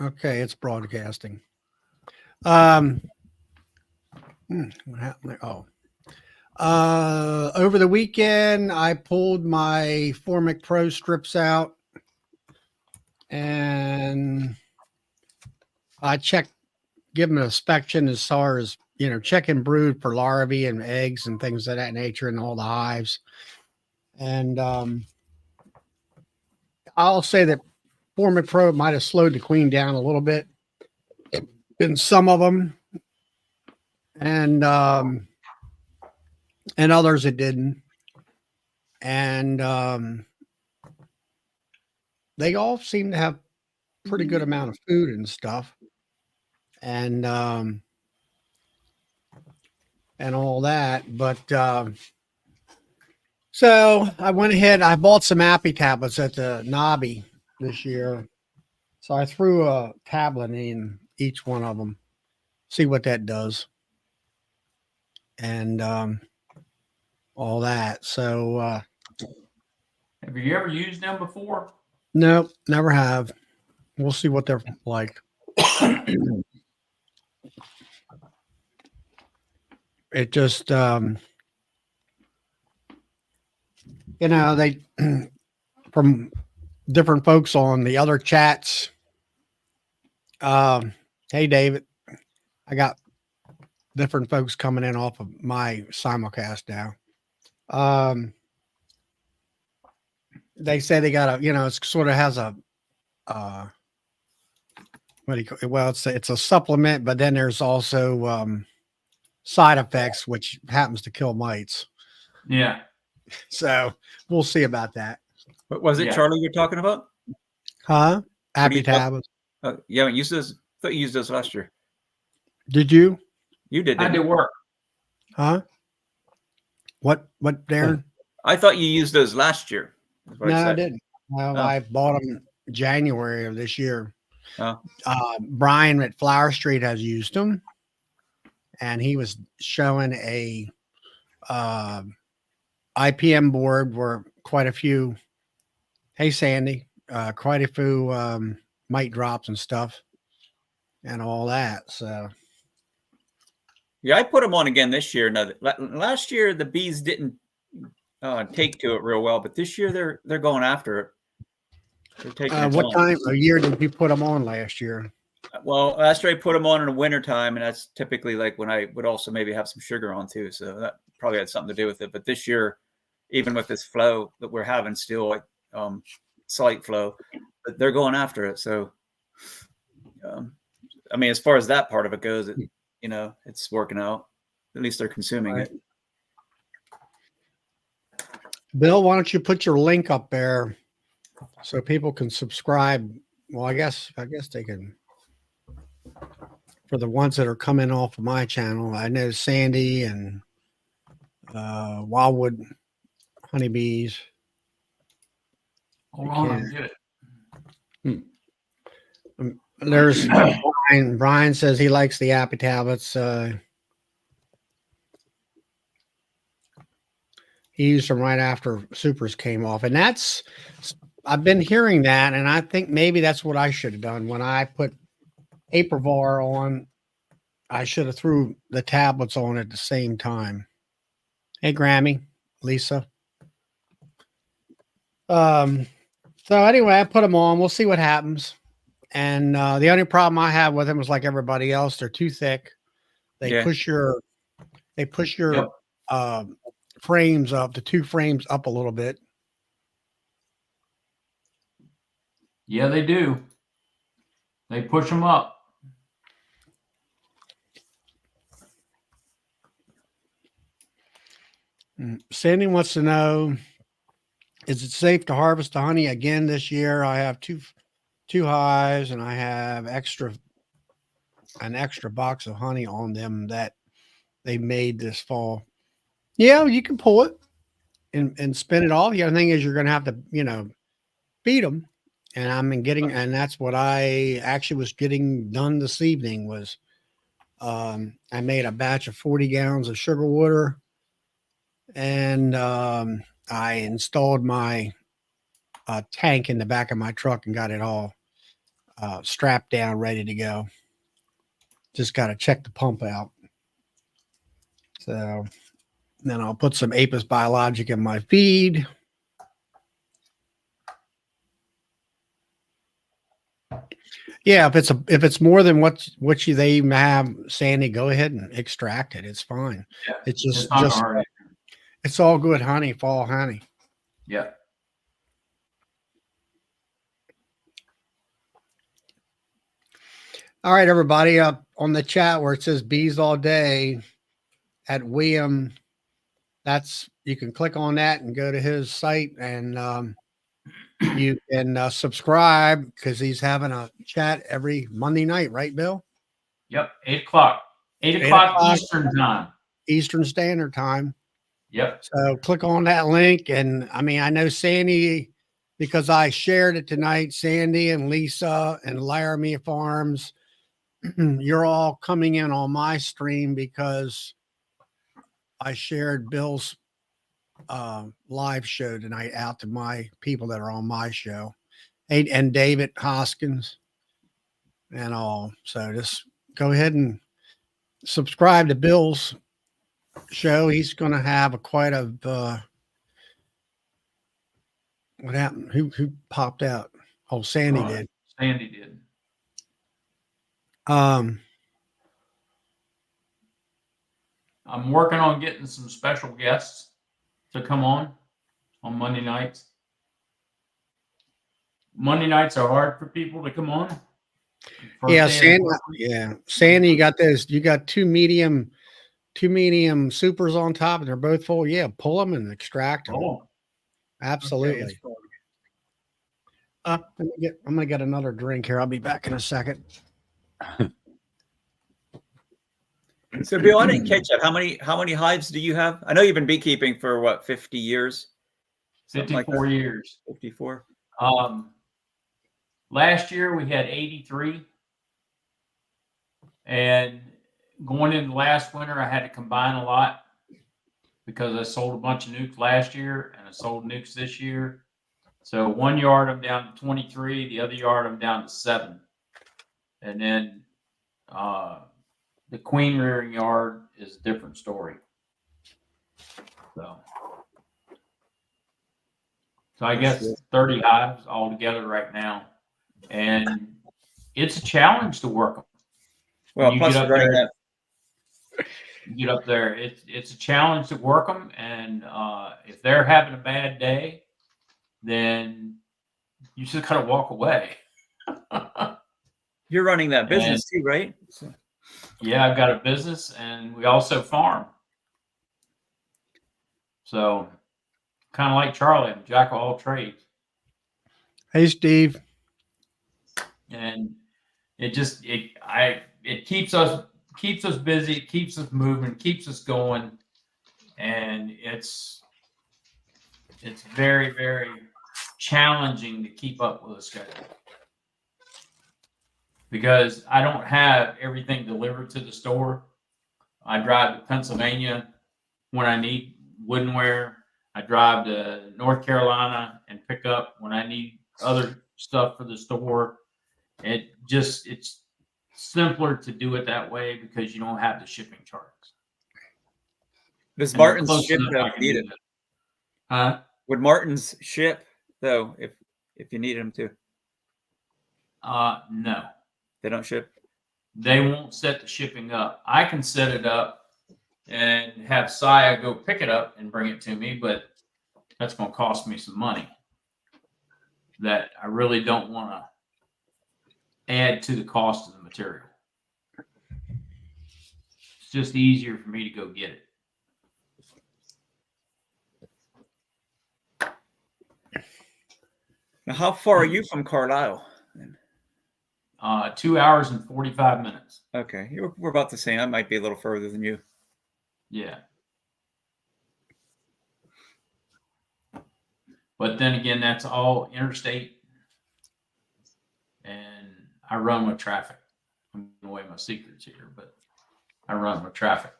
Okay, it's broadcasting. What happened there? Oh, over the weekend, I pulled my Formic Pro strips out and I checked, give them an inspection as far as, checking brood for larvae and eggs and things of that nature in all the hives. And I'll say that Formic Pro might have slowed the queen down a little bit in some of them, and others it didn't. And they all seem to have pretty good amount of food and stuff, and all that. But so I went ahead. I bought some Apit tablets at the Nobby this year. So I threw a tablet in each one of them, see what that does, and all that. So have you ever used them before? nope, never have. We'll see what they're like. It just they from different folks on the other chats. Hey David, I got different folks coming in off of my simulcast now. They say they got it sort of has a what do you call it? Well, it's a supplement, but then there's also side effects, which happens to kill mites. Yeah. So we'll see about that. What was it, Charlie, you're talking about? Huh? Apit tablets. Oh, you haven't used those? I thought you used those last year. Did you? You did. How did it work? Huh? What, Darren? I thought you used those last year. No, I didn't. Well, I bought them January of this year. Oh. Brian at Flower Street has used them, and he was showing a IPM board where quite a few. Hey, Sandy, quite a few mite drops and stuff, and all that. So. Yeah, I put them on again this year. Now, last year the bees didn't take to it real well, but this year they're going after it. They're taking what time of year did you put them on last year? Well, last year I put them on in the winter time, and that's typically like when I would also maybe have some sugar on too. So that probably had something to do with it. But this year, even with this flow that we're having still, like slight flow, but they're going after it. So, I mean, as far as that part of it goes, it's working out. At least they're consuming it. Bill, why don't you put your link up there so people can subscribe? Well, I guess they can. For the ones that are coming off of my channel, I know Sandy and Wildwood honeybees. Hold on, I'll get it. There's Brian. Brian says he likes the Apit tablets. He used them right after Supers came off, and I've been hearing that, and I think maybe that's what I should have done when I put Aprivar on. I should have threw the tablets on at the same time. Hey, Grammy, Lisa. So anyway, I put them on. We'll see what happens. And the only problem I have with them is like everybody else, they're too thick. They push your frames up, the two frames up a little bit. Yeah, they do. They push them up. Sandy wants to know, is it safe to harvest the honey again this year? I have two hives, and I have an extra box of honey on them that they made this fall. Yeah, you can pull it and spin it off. The other thing is you're going to have to, feed them. And that's what I actually was getting done this evening was I made a batch of 40 gallons of sugar water, and I installed my tank in the back of my truck and got it all strapped down, ready to go. Just got to check the pump out. So then I'll put some Apis Biologic in my feed. Yeah, if it's more than what they even have, Sandy, go ahead and extract it. It's fine. Yeah, It's just not hard. it's all good honey, fall honey. Yeah. All right, everybody, up on the chat where it says bees all day at William, you can click on that and go to his site, and you can subscribe because he's having a chat every Monday night, right, Bill? Yep. 8 o'clock. 8 8 o'clock o'clock. Eastern time. Eastern Standard Time. Yep. So click on that link. And I mean, I know Sandy, because I shared it tonight, Sandy and Lisa and Laramie Farms, you're all coming in on my stream because I shared Bill's live show tonight out to my people that are on my show, and David Hoskins and all. So just go ahead and subscribe to Bill's show. He's going to have quite a what happened? Who popped out? Oh, Sandy did. Sandy did. Um, I'm working on getting some special guests to come on Monday nights. Monday nights are hard for people to come on. yeah, Sandy, you got those. You got two medium supers on top, and they're both full. Yeah, pull them and extract them. Oh, Absolutely. I'm gonna get another drink here. I'll be back in a second. So Bill, I didn't catch that. How many hives do you have? I know you've been beekeeping for what, 50 years? 54 years. 54. Last year we had 83, and going into last winter I had to combine a lot because I sold a bunch of nukes last year and I sold nukes this year. So one yard I'm down to 23, the other yard I'm down to 7, and then the queen rearing yard is a different story. So I guess 30 hives altogether right now, and it's a challenge to work them. Well, you plus get up running there, that. get up there. It's a challenge to work them, and if they're having a bad day, then you just gotta walk away. You're running that business too, right? So. Yeah, I've got a business, and we also farm. So, kind of like Charlie, I'm a jack of all trades. Hey, Steve. And it keeps us busy, keeps us moving, keeps us going, and it's very, very challenging to keep up with a schedule because I don't have everything delivered to the store. I drive to Pennsylvania when I need woodenware. I drive to North Carolina and pick up when I need other stuff for the store. It's simpler to do it that way because you don't have the shipping charges. Does Martin's ship though if you need it? Huh? Would Martin's ship though if you needed them to? No. They don't ship? They won't set the shipping up. I can set it up and have Saya go pick it up and bring it to me, but that's going to cost me some money that I really don't want to add to the cost of the material. It's just easier for me to go get it. Now, how far are you from Carlisle? 2 hours and 45 minutes. Okay, we're about the same. I might be a little further than you. Yeah. But then again, that's all interstate. And I run with traffic. I'm giving away my secrets here, but I run with traffic.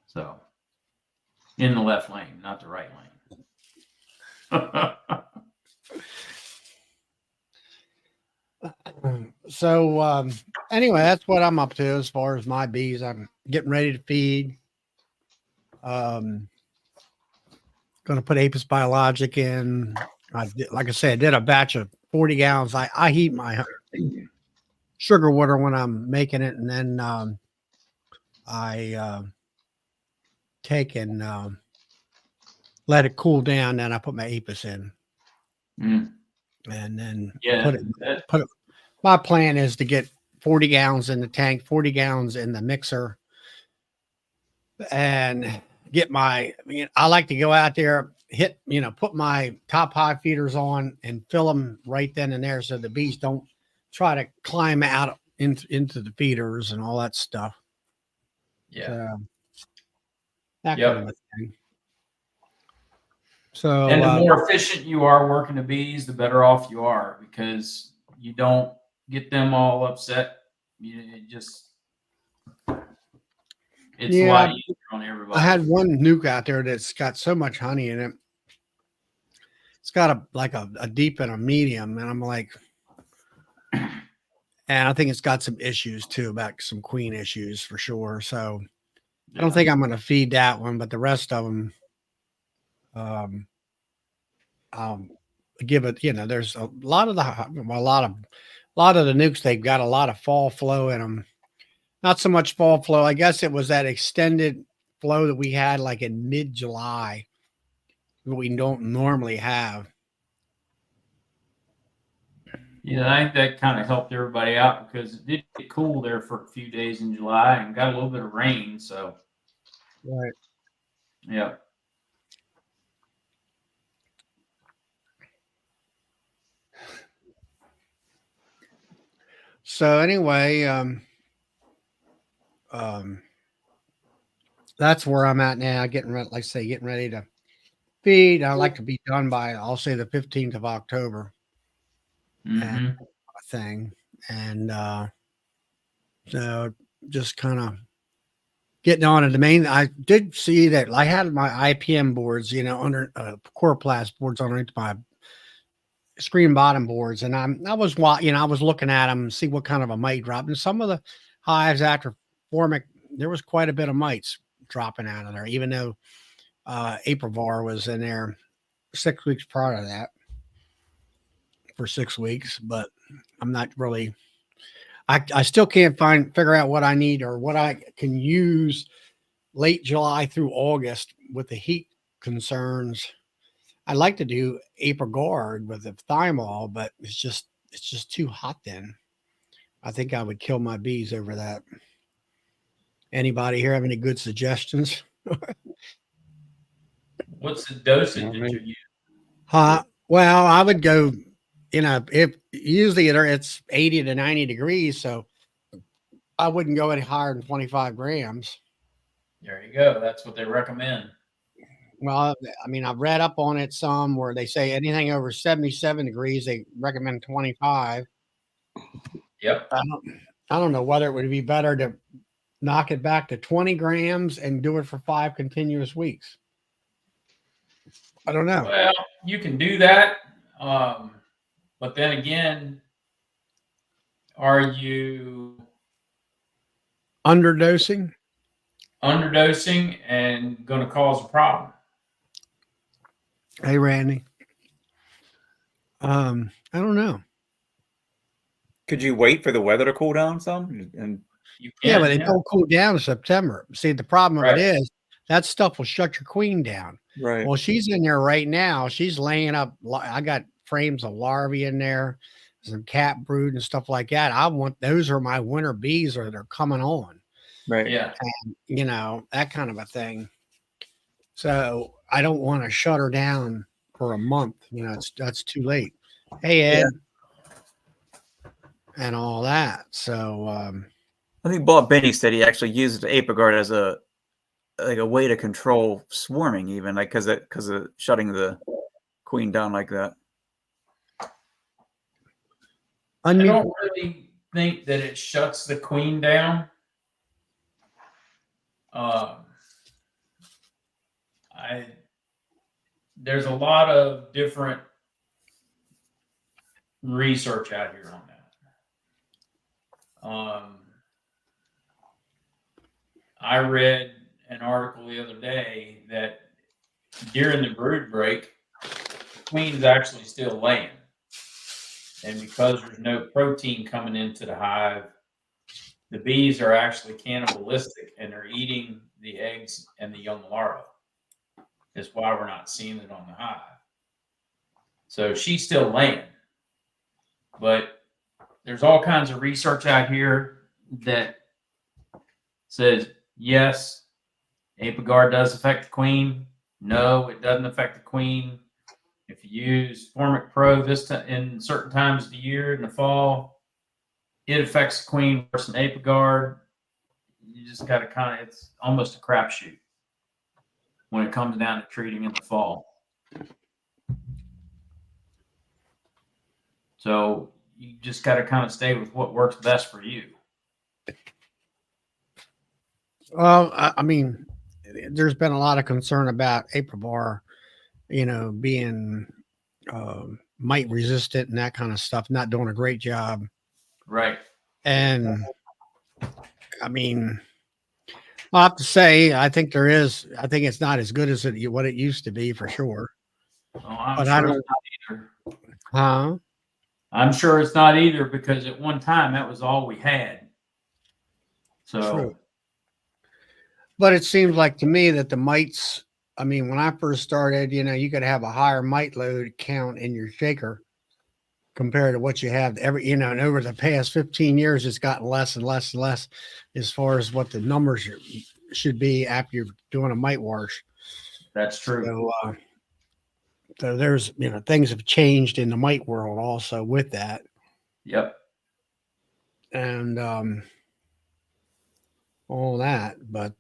So in the left lane, not the right lane. So anyway, that's what I'm up to as far as my bees. I'm getting ready to feed. Going to put Apis Biologic in. Like I said, I did a batch of 40 gallons. I heat my sugar water when I'm making it, and then I take and let it cool down. Then I put my Apis in, Mm. and then Yeah. put it. My plan is to get 40 gallons in the tank, 40 gallons in the mixer, and get my. I like to go out there, put my top high feeders on and fill them right then and there, so the bees don't try to climb out into the feeders and all that stuff. Yeah. So, that Yep. kind of a thing. So, And the more efficient you are working the bees, the better off you are, because you don't get them all upset. It's a lot easier on everybody. I had one nuke out there that's got so much honey in it. It's got a deep and a medium, and I'm like, and I think it's got some issues too, about some queen issues for sure. So I don't think I'm going to feed that one, but the rest of them, I'll give it. There's a lot of the nukes. They've got a lot of fall flow in them. Not so much fall flow. I guess it was that extended flow that we had like in mid-July that we don't normally have. Yeah, I think that kind of helped everybody out, because it did get cool there for a few days in July and got a little bit of rain. So, Right. yeah. So anyway, that's where I'm at now. Getting ready to feed. I like to be done by, I'll say, the 15th of October. And thing, and so just kind of getting on it. The main, I did see that I had my IPM boards, under chloroplast boards underneath my screen bottom boards, and I was looking at them and see what kind of a mite drop. And some of the hives after Formic, there was quite a bit of mites dropping out of there, even though Var was in there 6 weeks prior to that for 6 weeks. But I'm not really. I still can't figure out what I need or what I can use late July through August with the heat concerns. I'd like to do Guard with the thymol, but it's just too hot then. I think I would kill my bees over that. Anybody here have any good suggestions? What's the dosage that you're using? Well, I would go, if usually it's 80 to 90 degrees, so I wouldn't go any higher than 25 grams. There you go. That's what they recommend. Well, I mean, I've read up on it some where they say anything over 77 degrees, they recommend 25. Yep. I don't know whether it would be better to knock it back to 20 grams and do it for 5 continuous weeks. I don't know. Well, you can do that. But then again, are you Underdosing and going to cause a problem? Hey, Randy. I don't know. Could you wait for the weather to cool down some? And You can, yeah, but it don't cool down in September. See, the problem of Right. it is that stuff will shut your queen down. right. Well, she's in there right now. She's laying up. I got frames of larvae in there, some cat brood and stuff like that. Those are my winter bees, or they're coming on. Right. Yeah. And, that kind of a thing. So I don't want to shut her down for a month. That's too late. Hey, Ed. Yeah. And all that. So I think Bob Benny said he actually used the Apiguard as a way to control swarming, even because of shutting the queen down like that. I don't really think that it shuts the queen down. There's a lot of different research out here on that. I read an article the other day that during the brood break, the queen's actually still laying. And because there's no protein coming into the hive, the bees are actually cannibalistic and they're eating the eggs and the young larvae. That's why we're not seeing it on the hive. So she's still laying. But there's all kinds of research out here that says, yes, Apit does affect the queen. No, it doesn't affect the queen. If you use Formic Pro in certain times of the year in the fall, it affects the queen worse than Apit. You just got to it's almost a crapshoot when it comes down to treating in the fall. So you just got to kind of stay with what works best for you. Well, I mean, there's been a lot of concern about Apit, being mite resistant and that kind of stuff, not doing a great job. Right. And I mean, I'll have to say, I think it's not as good as what it used to be for sure. Oh, But I don't, it's not either. huh? I'm sure it's not either because at one time that was all we had. So, True. But it seems like to me that the mites, I mean, when I first started, you could have a higher mite load count in your shaker compared to what you have and over the past 15 years, it's gotten less and less and less as far as what the numbers should be after you're doing a mite wash. that's true. So there's, things have changed in the mite world also with that. Yep. And all that. But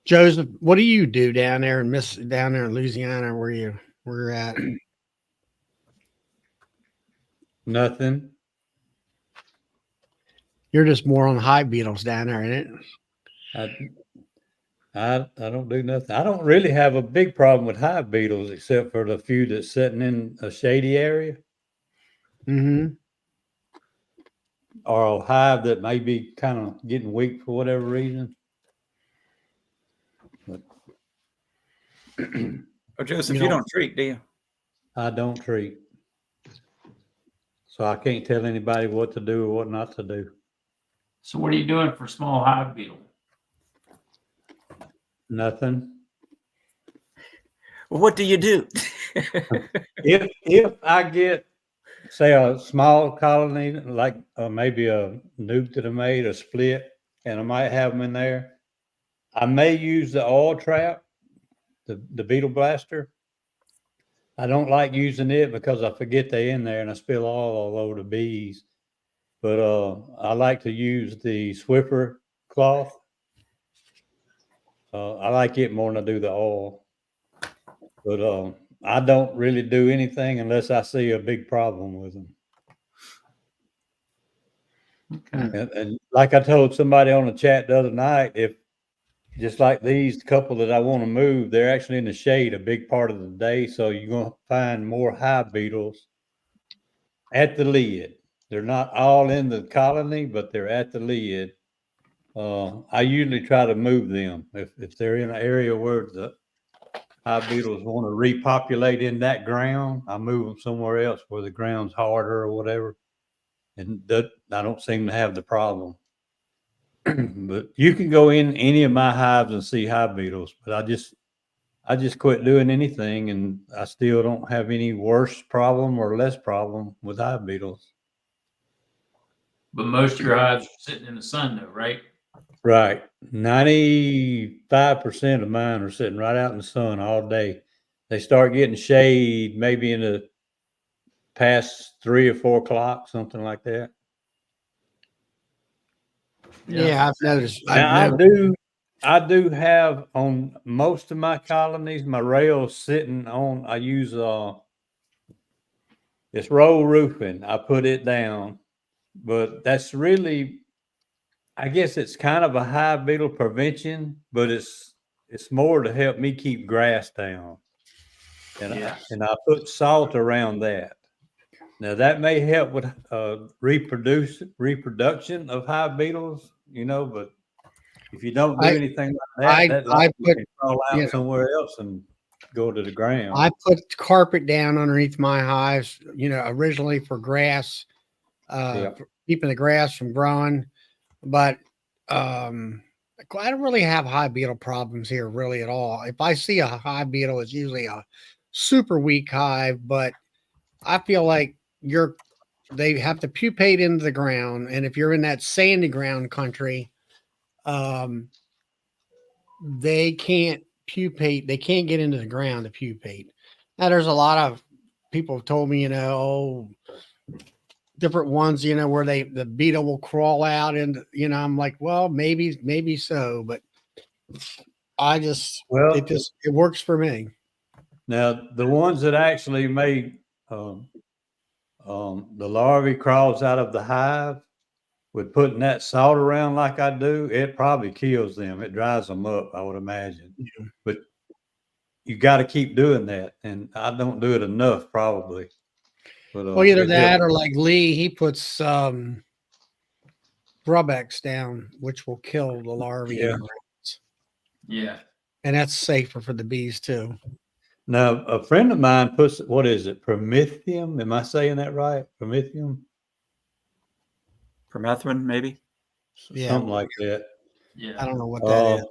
Joseph, what do you do down there in Louisiana where you're at? Nothing. You're just more on hive beetles down there, isn't it? I don't do nothing. I don't really have a big problem with hive beetles except for the few that's sitting in a shady area Mm-hmm. or a hive that may be kind of getting weak for whatever reason. But Oh, Joseph, you don't treat, do you? I don't treat. So I can't tell anybody what to do or what not to do. So what are you doing for small hive beetle? Nothing. Well, what do you do? If I get, say, a small colony, like maybe a nuke that I made, a split, and I might have them in there, I may use the oil trap, the beetle blaster. I don't like using it because I forget they're in there and I spill oil all over the bees. But I like to use the Swiffer cloth. I like it more than I do the oil. But I don't really do anything unless I see a big problem with them. Okay. And like I told somebody on the chat the other night, if just like these couple that I want to move, they're actually in the shade a big part of the day. So you're going to find more hive beetles at the lid. They're not all in the colony, but they're at the lid. I usually try to move them. If they're in an area where the hive beetles want to repopulate in that ground, I move them somewhere else where the ground's harder or whatever. And I don't seem to have the problem. But you can go in any of my hives and see hive beetles, but I just quit doing anything, and I still don't have any worse problem or less problem with hive beetles. But most of your hives are sitting in the sun though, right? Right. 95% of mine are sitting right out in the sun all day. They start getting shade maybe in the past 3 or 4 o'clock, something like that. Yeah, I've noticed. Now I do have on most of my colonies, my rails sitting on, I use it's roll roofing. I put it down, but that's really, I guess it's kind of a hive beetle prevention, but it's more to help me keep grass down. And I put salt around that. Now that may help with reproduction of hive beetles, but if you don't do I anything like that, that I larvae put can crawl you out know somewhere else and go to the ground. I put carpet down underneath my hives, originally for grass, Yeah. for keeping the grass from growing. But I don't really have hive beetle problems here really at all. If I see a hive beetle, it's usually a super weak hive, but I feel like they have to pupate into the ground. And if you're in that sandy ground country, um, they can't pupate. They can't get into the ground to pupate. Now, there's a lot of people have told me, different ones, where the beetle will crawl out, and I'm like, well, maybe so, but Well, it works for me. now the ones that actually made the larvae crawls out of the hive with putting that salt around like I do, it probably kills them. It dries them up, I would imagine. Yeah. But you got to keep doing that, and I don't do it enough, probably. But Well, either it that helps. or like Lee, he puts Rubex down, which will kill the larvae in Yeah. the grounds. Yeah. And that's safer for the bees too. Now, a friend of mine puts, what is it, promethium? Am I saying that right? Promethium? Permethrin, maybe. Yeah. Something like that. Yeah. I don't know what that is.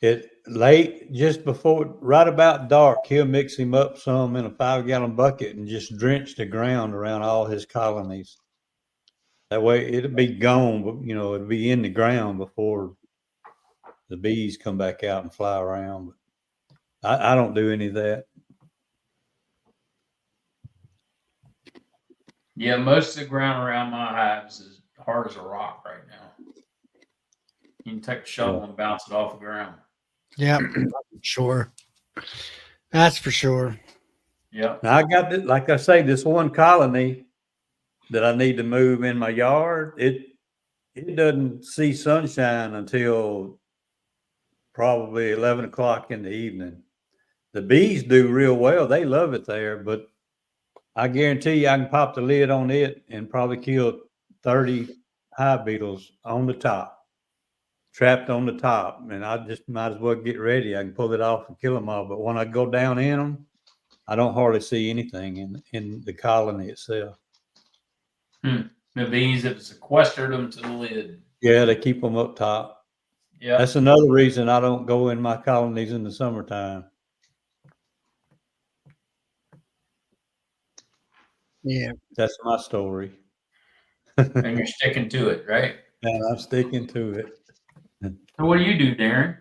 It late, just before, right about dark, he'll mix him up some in a 5-gallon bucket and just drench the ground around all his colonies. That way it'll be gone, but it'll be in the ground before the bees come back out and fly around. But I don't do any of that. Yeah. Most of the ground around my hives is hard as a rock right now. You can take a shovel and bounce it off the ground. Yeah, sure. That's for sure. Yeah. Now I got this, like I say, this one colony that I need to move in my yard. It doesn't see sunshine until probably 11 o'clock in the evening. The bees do real well. They love it there, but I guarantee you I can pop the lid on it and probably kill 30 hive beetles on the top, trapped on the top. And I just might as well get ready. I can pull it off and kill them all. But when I go down in them, I don't hardly see anything in the colony itself. The bees have sequestered them to the lid. Yeah, they keep them up top. Yeah. That's another reason I don't go in my colonies in the summertime. Yeah. That's my story. And you're sticking to it, right? And I'm sticking to it. So what do you do, Darren?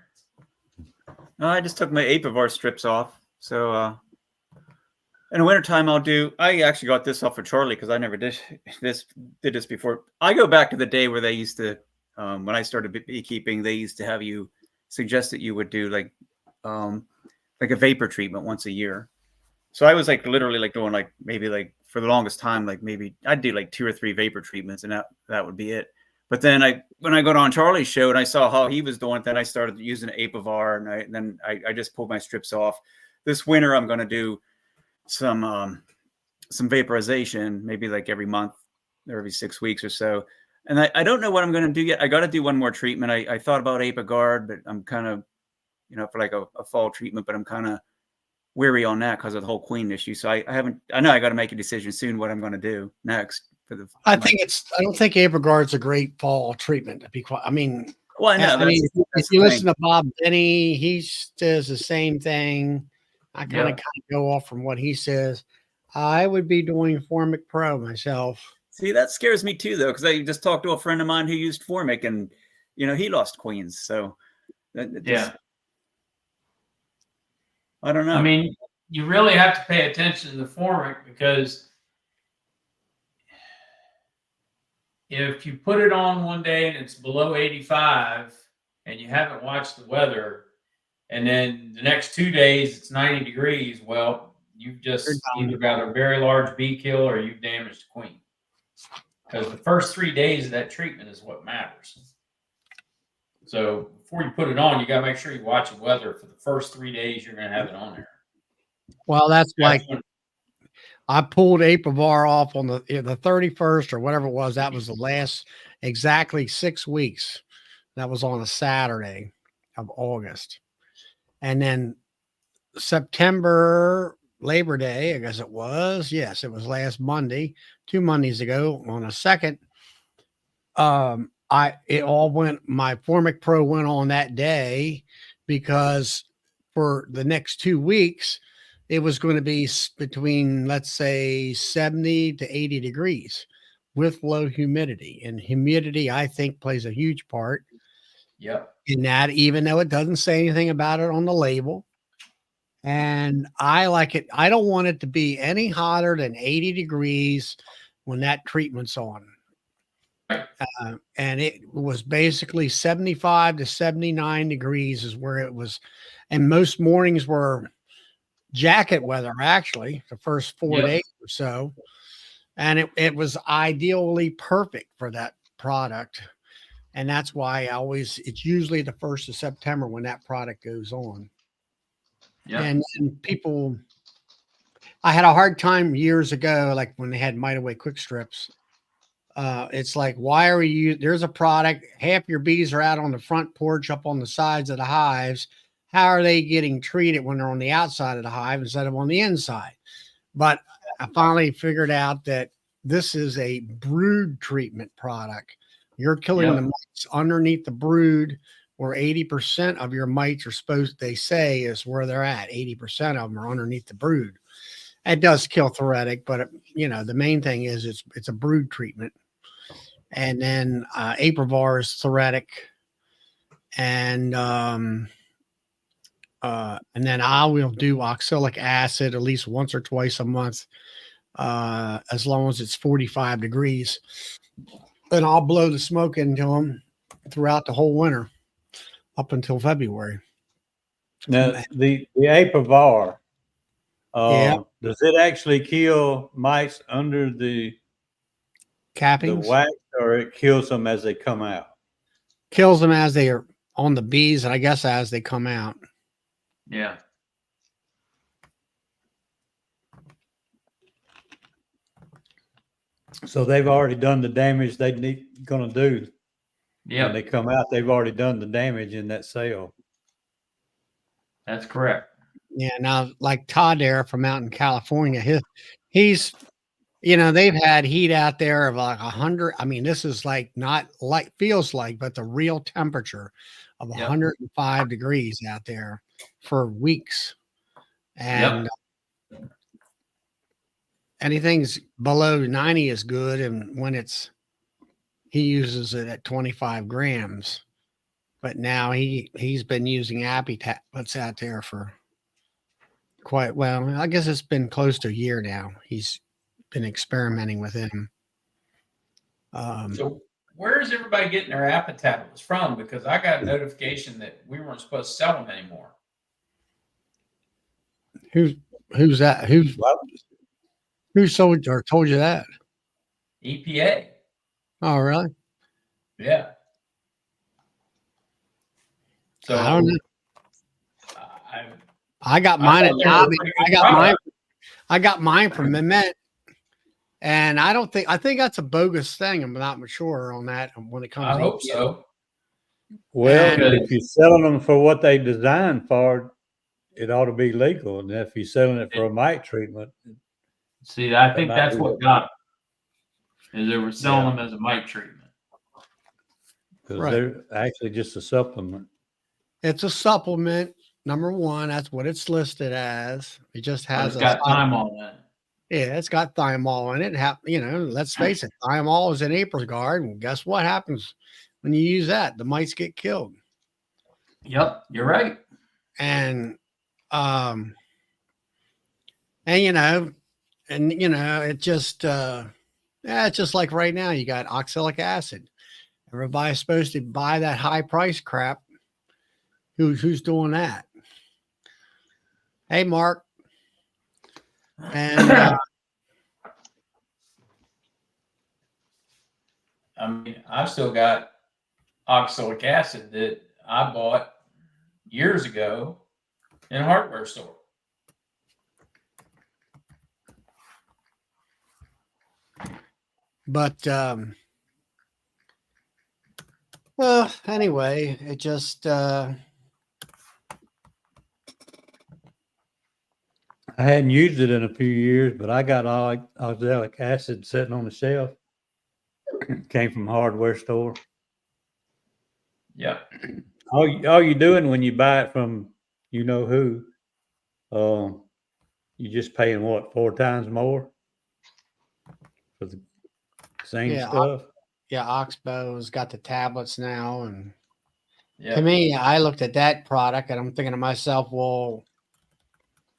No, I just took my Apivar strips off. So in the wintertime, I actually got this off for Charlie because I never did this before. I go back to the day where they used to, when I started beekeeping, they used to have you suggest that you would do like a vapor treatment once a year. So I was like literally like doing like maybe like for the longest time, like maybe I'd do like 2 or 3 vapor treatments and that would be it. But then when I got on Charlie's show and I saw how he was doing it, then I started using Apivar and then I just pulled my strips off. This winter, I'm going to do some vaporization, maybe like every month or every 6 weeks or so. And I don't know what I'm going to do yet. I got to do one more treatment. I thought about Apiguard, but I'm kind of, for like a fall treatment, but I'm kind of weary on that because of the whole queen issue. So I know I got to make a decision soon what I'm going to do next. I don't think Apiguard's a great fall treatment to be quite. I mean, well, I know. If you listen to Bob Benny, he says the same thing. I kind of go off from what he says. I would be doing Formic Pro myself. See, that scares me too, though, because I just talked to a friend of mine who used Formic, and he lost queens. So I don't know. I mean, you really have to pay attention to the Formic because if you put it on one day and it's below 85 and you haven't watched the weather, and then the next 2 days it's 90 degrees, well, you've just either got a very large bee kill or you've damaged a queen. Because the first 3 days of that treatment is what matters. So before you put it on, you got to make sure you watch the weather for the first 3 days you're going to have it on there. Well, that's I pulled Apivar off on the 31st or whatever it was. That was the last exactly 6 weeks. That was on a Saturday of August. And then September, Labor Day, I guess it was. Yes, it was last Monday, 2 Mondays ago on a second. It all went, my Formic Pro went on that day because for the next 2 weeks, it was going to be between, let's say, 70 to 80 degrees with low humidity. And humidity, I think, plays a huge part Yep. in that, even though it doesn't say anything about it on the label. And I like it. I don't want it to be any hotter than 80 degrees when that treatment's on. And it was basically 75 to 79 degrees is where it was. And most mornings were jacket weather, actually, the first 4 Yep. days or so. And it was ideally perfect for that product. And that's why it's usually the 1st of September when that product goes on. Yep. And people, I had a hard time years ago, like when they had Mite Away quick strips. It's like, why are you, there's a product, half your bees are out on the front porch up on the sides of the hives. How are they getting treated when they're on the outside of the hive instead of on the inside? But I finally figured out that this is a brood treatment product. You're killing Yep. the mites underneath the brood, where 80% of your mites are supposed, they say, is where they're at. 80% of them are underneath the brood. It does kill thoracic, but the main thing is it's a brood treatment. And then Apivar is thoracic, and then I will do oxalic acid at least once or twice a month, as long as it's 45 degrees. And I'll blow the smoke into them throughout the whole winter up until February. Now, the Apivar, Yeah. does it actually kill mice under the Cappings wax, or it kills them as they come out? kills them as they are on the bees, and I guess as they come out. Yeah. So they've already done the damage they going to do. Yep. When they come out, they've already done the damage in that cell. That's correct. Yeah. Now, like Todd there from out in California, he's they've had heat out there of like 100. I mean, this is like not like feels like, but the real temperature of Yep. 105 degrees out there for weeks. And anything's below 90 is good. And when he uses it at 25 grams, but now he's been using Apit tablets out there for quite well. I guess it's been close to a year now. He's been experimenting with him. So where is everybody getting their Apit tablets from? Because I got a notification that we weren't supposed to sell them anymore. Who's that? Who sold or told you that? EPA. Oh, really? Yeah. So I don't know. I I got mine at thought they were a Dobby. pretty good I got mine. product. I got mine from Mehmet. And I think that's a bogus thing. I'm not mature on that when it comes I to hope EPA. so. Well, And- if you're selling them for what they designed for, it ought to be legal. And if you're selling it for a mite treatment, See, I think might that's be what it. got them. Is they were selling them as a mite treatment. because Right. they're actually just a supplement. It's a supplement. Number one, that's what it's listed as. It just But has it's got thymol in it. Yeah, it's got thymol in it. Let's face it, thymol is an April's guard. And guess what happens when you use that? The mites get killed. Yep, you're right. And it just it's just like right now you got oxalic acid. Everybody's supposed to buy that high price crap. Who's doing that? Hey, Mark. And I mean, I've still got oxalic acid that I bought years ago in a hardware store. But well, anyway, it just I hadn't used it in a few years, but I got oxalic acid sitting on the shelf. Came from a hardware store. Yep. All you're doing when you buy it from you know who, you're just paying what, 4 times more for the same yeah, stuff. yeah, Oxbow's got the tablets now, and to Yep. me, I looked at that product and I'm thinking to myself, well,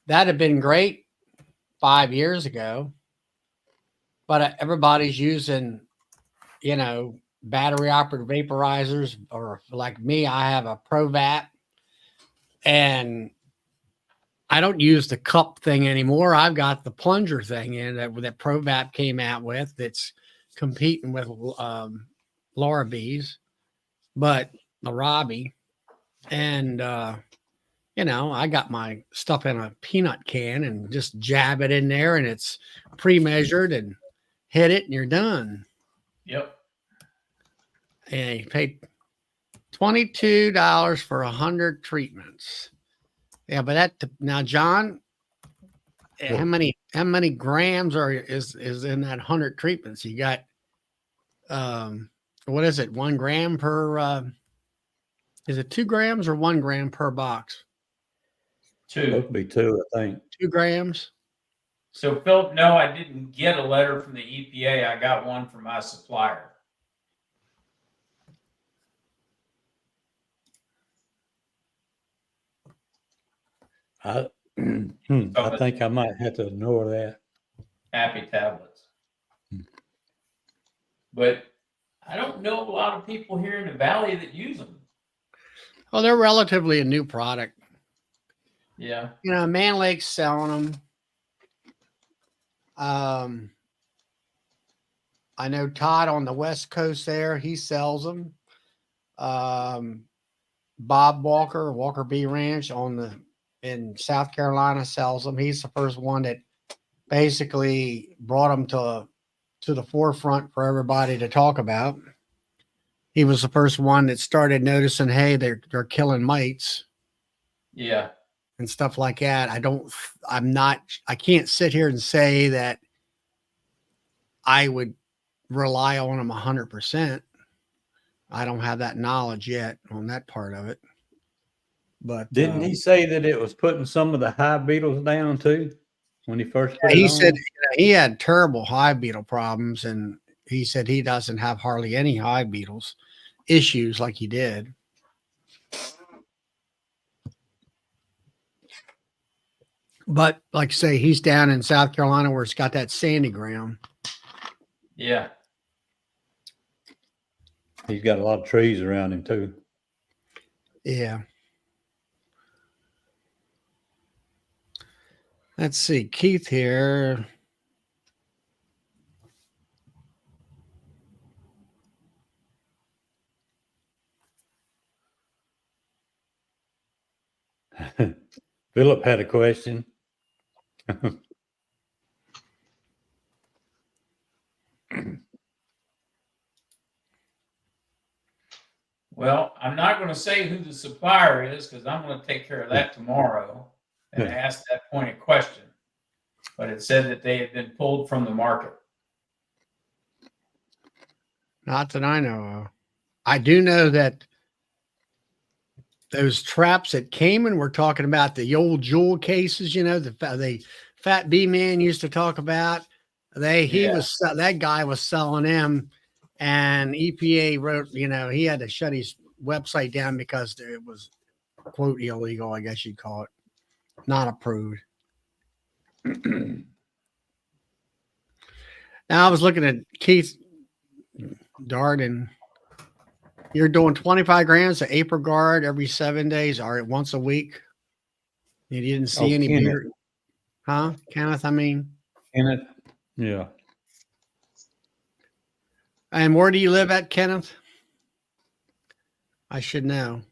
that'd have been great 5 years ago, but everybody's using, battery operated vaporizers, or like me, I have a ProVap, and I don't use the cup thing anymore. I've got the plunger thing in that ProVap came out with that's competing with Laura Bees, but the Robbie. And, I got my stuff in a peanut can and just jab it in there, and it's pre measured and hit it and you're done. Yep. And you pay $22 for 100 treatments. Yeah, but now, John, how many grams is in that 100 treatments? You got what is it? 1 gram per is it 2 grams or 1 gram per box? Supposed 2. to be 2, I think. 2 grams. So Philip, no, I didn't get a letter from the EPA. I got one from my supplier. I think I might have to ignore that. Happy tablets. But I don't know a lot of people here in the valley that use them. Well, they're relatively a new product. Yeah. Man Lake's selling them. I know Todd on the West Coast there, he sells them. Bob Walker Bee Ranch in South Carolina sells them. He's the first one that basically brought them to the forefront for everybody to talk about. He was the first one that started noticing, hey, they're killing mites. Yeah. And stuff like that. I can't sit here and say that I would rely on them 100%. I don't have that knowledge yet on that part of it. But Didn't he say that it was putting some of the hive beetles down too when he first put it he on? said he had terrible hive beetle problems, and he said he doesn't have hardly any hive beetles issues like he did. But like I say, he's down in South Carolina where it's got that sandy ground. Yeah. He's got a lot of trees around him too. Yeah. Let's see. Keith here. Philip had a question. Well, I'm not going to say who the supplier is because I'm going to take care of that tomorrow and ask that pointed question. But it said that they had been pulled from the market. Not that I know of. I do know that those traps that came in, we're talking about the old jewel cases, the Fat Bee Man used to talk about. That guy was selling them, and EPA wrote, he had to shut his website down because it was, quote, illegal, I guess you'd call it, not approved. Now I was looking at Keith Darden. You're doing 25 grams of April Guard every 7 days, or once a week. You didn't see any Kenneth. bigger, huh? Kenneth, I mean. Kenneth? Yeah. And where do you live at, Kenneth? I should know.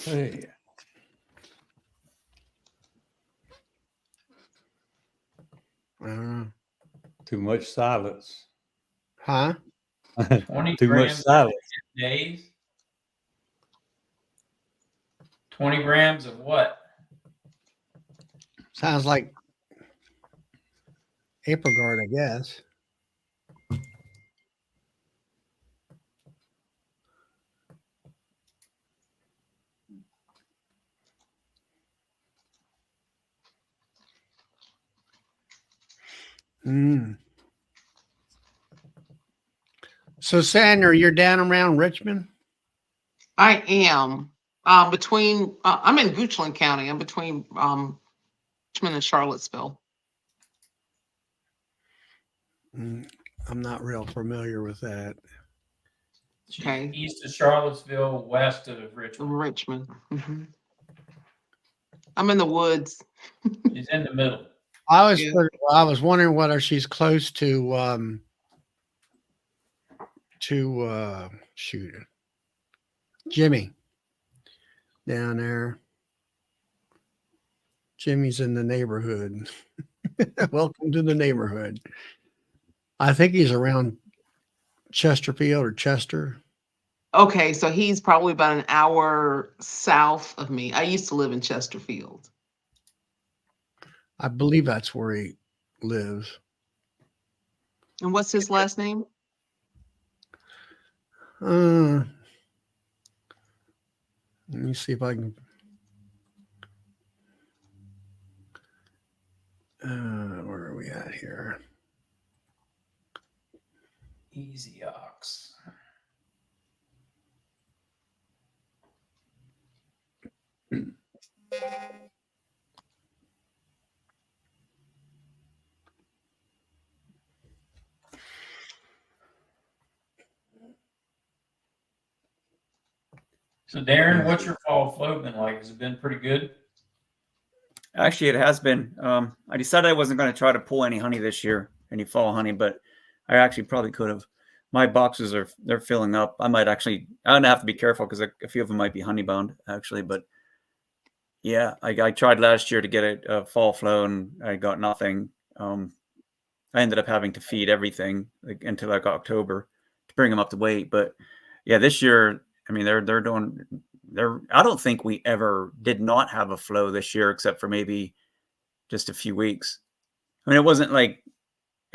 Hey, too much silence. Huh? 20 Oh, Too much grams silence. days. 20 grams of what? Sounds like apricot, I guess. Mm. So, Sandra, you're down around Richmond? I am between. I'm in Goochland County. I'm between Richmond and Charlottesville. Mm, I'm not real familiar with that. She's Okay. east of Charlottesville, west of Richmond. Richmond. Mhm. I'm in the woods. She's in the middle. I was Yeah. I was wondering whether she's close to shoot, Jimmy down there. Jimmy's in the neighborhood. Welcome to the neighborhood. I think he's around Chesterfield or Chester. Okay, so he's probably about an hour south of me. I used to live in Chesterfield. I believe that's where he lives. And what's his last name? Let me see if I can. Where are we at here? Easy ox. So, Darren, what's your fall flow been like? Has it been pretty good? Actually, it has been. I decided I wasn't going to try to pull any honey this year, any fall honey, but I actually probably could have. My boxes they're filling up. I'm gonna have to be careful because a few of them might be honey bound actually. But yeah, I tried last year to get a fall flow and I got nothing. I ended up having to feed everything until like October to bring them up to weight. But yeah, this year, I mean, they're doing. I don't think we ever did not have a flow this year, except for maybe just a few weeks. I mean, it wasn't like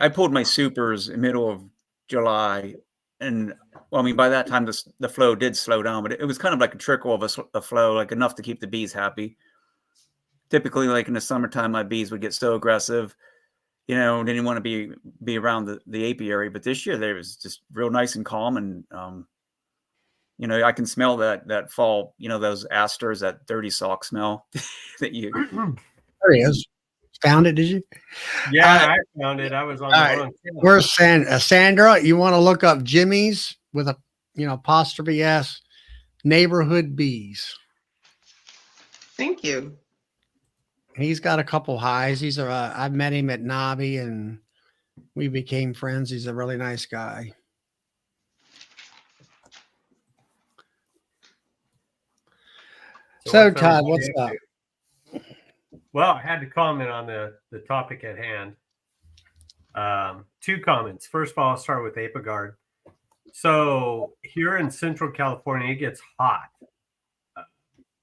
I pulled my supers in the middle of July, and well, I mean, by that time the flow did slow down, but it was kind of like a trickle of a flow, like enough to keep the bees happy. Typically, like in the summertime, my bees would get so aggressive, didn't want to be around the apiary. But this year, they was just real nice and calm, and I can smell that fall, those asters, that dirty sock smell that you. There he is. Found it, did you? Yeah, I found it. I was on the all right. wrong channel. Where's Sandra? You want to look up Jimmy's with a apostrophe S neighborhood bees. Thank you. He's got a couple highs. I've met him at Nobby and we became friends. He's a really nice guy. So what's Todd, everybody what's up up? to? Well, I had to comment on the topic at hand. Two comments. First of all, I'll start with Apigard. So here in Central California, it gets hot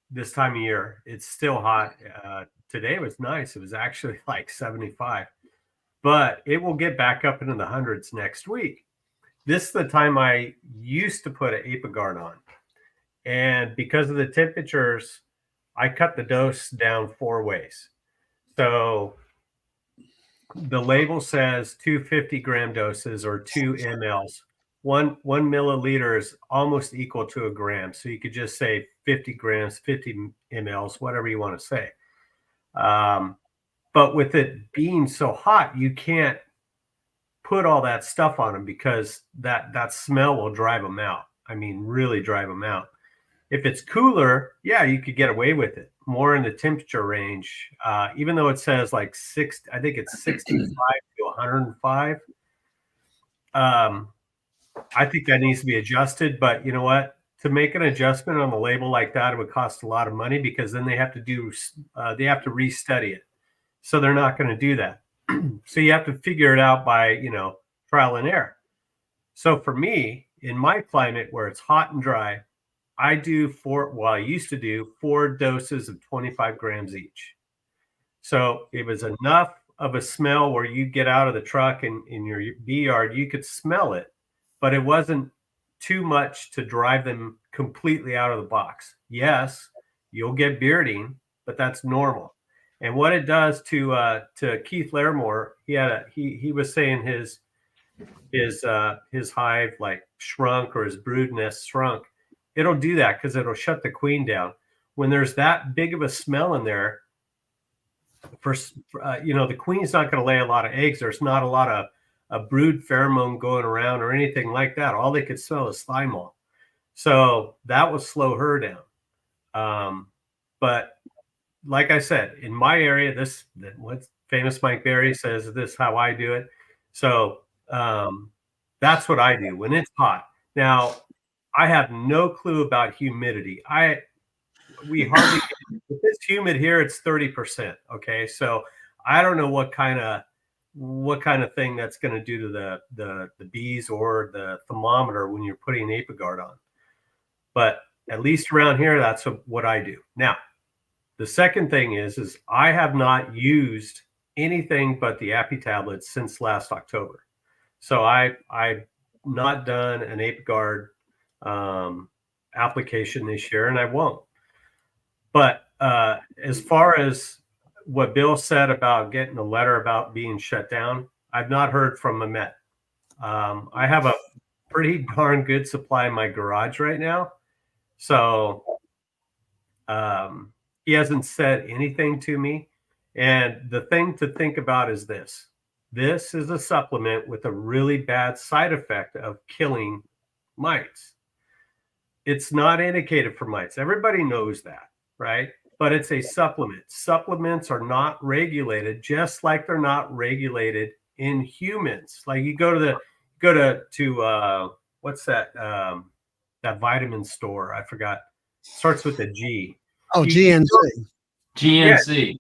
this time of year. It's still hot. Today was nice. It was actually like 75, but it will get back up into the hundreds next week. This is the time I used to put an Apigard on. And because of the temperatures, I cut the dose down 4 ways. So the label says 250-gram doses or 2 mLs. One milliliter is almost equal to a gram. So you could just say 50 grams, 50 mLs, whatever you want to say. But with it being so hot, you can't put all that stuff on them because that smell will drive them out. I mean, really drive them out. If it's cooler, yeah, you could get away with it. More in the temperature range, even though it says like I think it's 65 to 105. I think that needs to be adjusted. But you know what? to make an adjustment on the label like that, it would cost a lot of money because then they have to restudy it. So they're not going to do that. So you have to figure it out by, trial and error. So for me, in my climate where it's hot and dry, I used to do 4 doses of 25 grams each. So it was enough of a smell where you get out of the truck and in your bee yard, you could smell it, but it wasn't too much to drive them completely out of the box. Yes, you'll get bearding, but that's normal. And what it does to Keith Larimore, he was saying his hive like shrunk or his brood nest shrunk. It'll do that because it'll shut the queen down. When there's that big of a smell in there, the queen's not going to lay a lot of eggs. There's not a lot of a brood pheromone going around or anything like that. All they could smell is thymol. So that will slow her down. But like I said, in my area, what famous Mike Berry says, this is how I do it. So that's what I do when it's hot. Now, I have no clue about humidity. We hardly if it's humid here, it's 30%. Okay. So I don't know what kind of thing that's going to do to the bees or the thermometer when you're putting Apiguard on. But at least around here, that's what I do. Now, the second thing is I have not used anything but the Apit tablets since last October. So I've not done an Apiguard application this year, and I won't. But as far as what Bill said about getting a letter about being shut down, I've not heard from Mehmet. I have a pretty darn good supply in my garage right now. So he hasn't said anything to me. And the thing to think about is this. This is a supplement with a really bad side effect of killing mites. It's not indicated for mites. Everybody knows that, right? But it's a supplement. Supplements are not regulated, just like they're not regulated in humans. Like you go to what's that that vitamin store? I forgot. Starts with a G. Oh, GNC. GNC.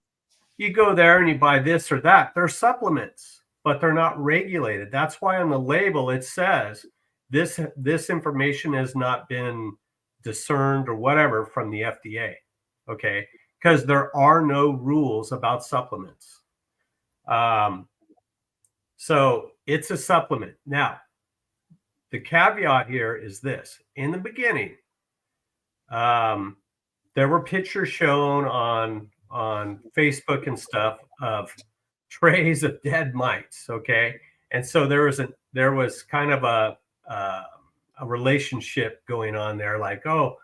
You go there and you buy this or that. They're supplements, but they're not regulated. That's why on the label it says this information has not been discerned or whatever from the FDA. Okay, because there are no rules about supplements. So it's a supplement. Now, the caveat here is this. In the beginning, there were pictures shown on Facebook and stuff of trays of dead mites. Okay, and so there was kind of a relationship going on there, like, oh,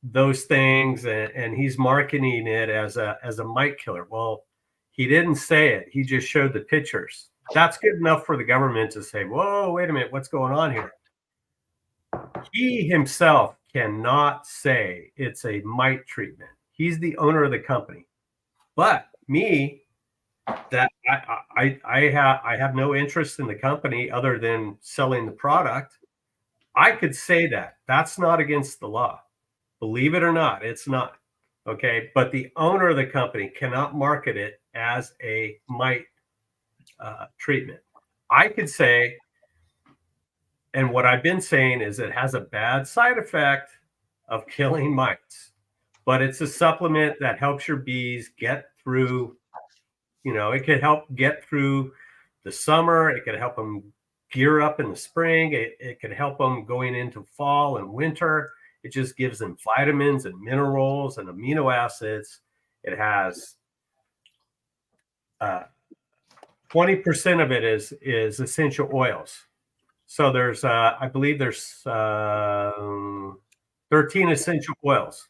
those things, and he's marketing it as a mite killer. Well, he didn't say it. He just showed the pictures. That's good enough for the government to say, whoa, wait a minute, what's going on here? He himself cannot say it's a mite treatment. He's the owner of the company. But me, that I have no interest in the company other than selling the product. I could say that. That's not against the law. Believe it or not, it's not. Okay. But the owner of the company cannot market it as a mite treatment. I could say, and what I've been saying is it has a bad side effect of killing mites, but it's a supplement that helps your bees get through, it could help get through the summer. It could help them gear up in the spring. It could help them going into fall and winter. It just gives them vitamins and minerals and amino acids. It has 20% of it is essential oils. So there's, I believe there's 13 essential oils.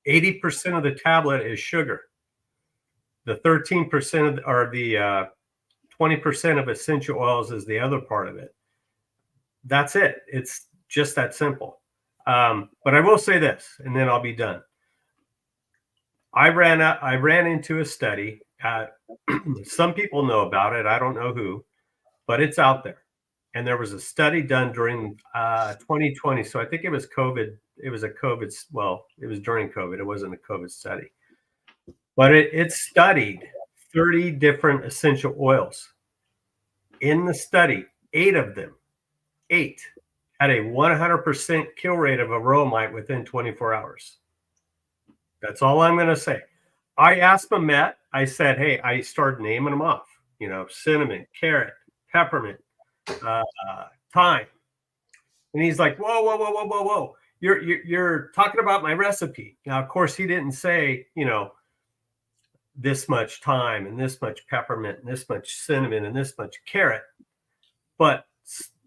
80% of the tablet is sugar. The 13% or the 20% of essential oils is the other part of it. That's it. It's just that simple. But I will say this, and then I'll be done. I ran into a study. Some people know about it. I don't know who, but it's out there. and there was a study done during 2020. So I think it was COVID. It was a COVID. Well, it was during COVID. It wasn't a COVID study, but it studied 30 different essential oils. In the study, 8 of them, 8 had a 100% kill rate of a Varroa mite within 24 hours. That's all I'm going to say. I asked Mamet, I said, hey, I started naming them off, you know, cinnamon, carrot, peppermint, thyme. And he's like, whoa, whoa, whoa, whoa, whoa, whoa. You're talking about my recipe. Now, of course, he didn't say, you know, this much thyme and this much peppermint and this much cinnamon and this much carrot. But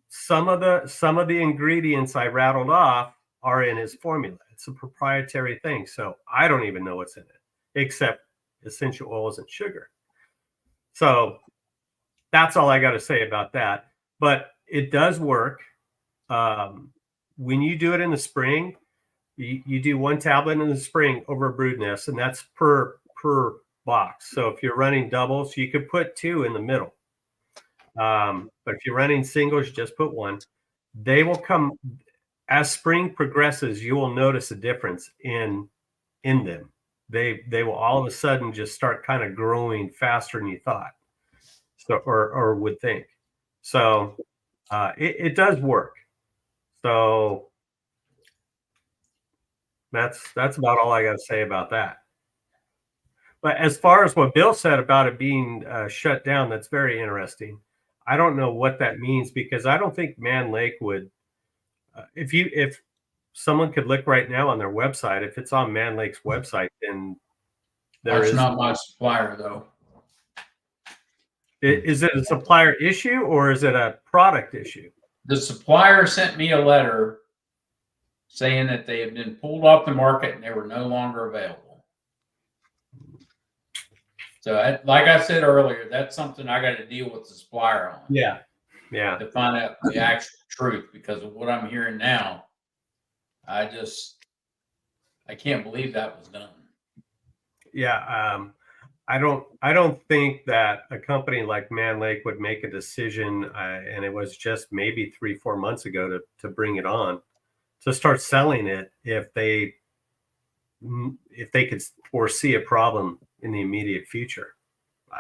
some of the ingredients I rattled off are in his formula. It's a proprietary thing. So I don't even know what's in it, except essential oils and sugar. So that's all I got to say about that. But it does work. When you do it in the spring, you do 1 tablet in the spring over a brood nest, and that's per box. So if you're running doubles, you could put 2 in the middle. But if you're running singles, you just put 1. They will come as spring progresses. You will notice a difference in them. They will all of a sudden just start kind of growing faster than you thought, so or would think. So it does work. So that's about all I got to say about that. But as far as what Bill said about it being shut down, that's very interesting. I don't know what that means, because I don't think Man Lake would. If someone could look right now on their website, if it's on Man Lake's website, then That's not my supplier, though. Is it a supplier issue or is it a product issue? The supplier sent me a letter saying that they had been pulled off the market and they were no longer available. So, like I said earlier, that's something I got to deal with the supplier on. Yeah. To find out the actual truth, because of what I'm hearing now. I can't believe that was done. Yeah. I don't think that a company like Man Lake would make a decision, and it was just maybe 3-4 months ago to bring it on, to start selling it if they could foresee a problem in the immediate future.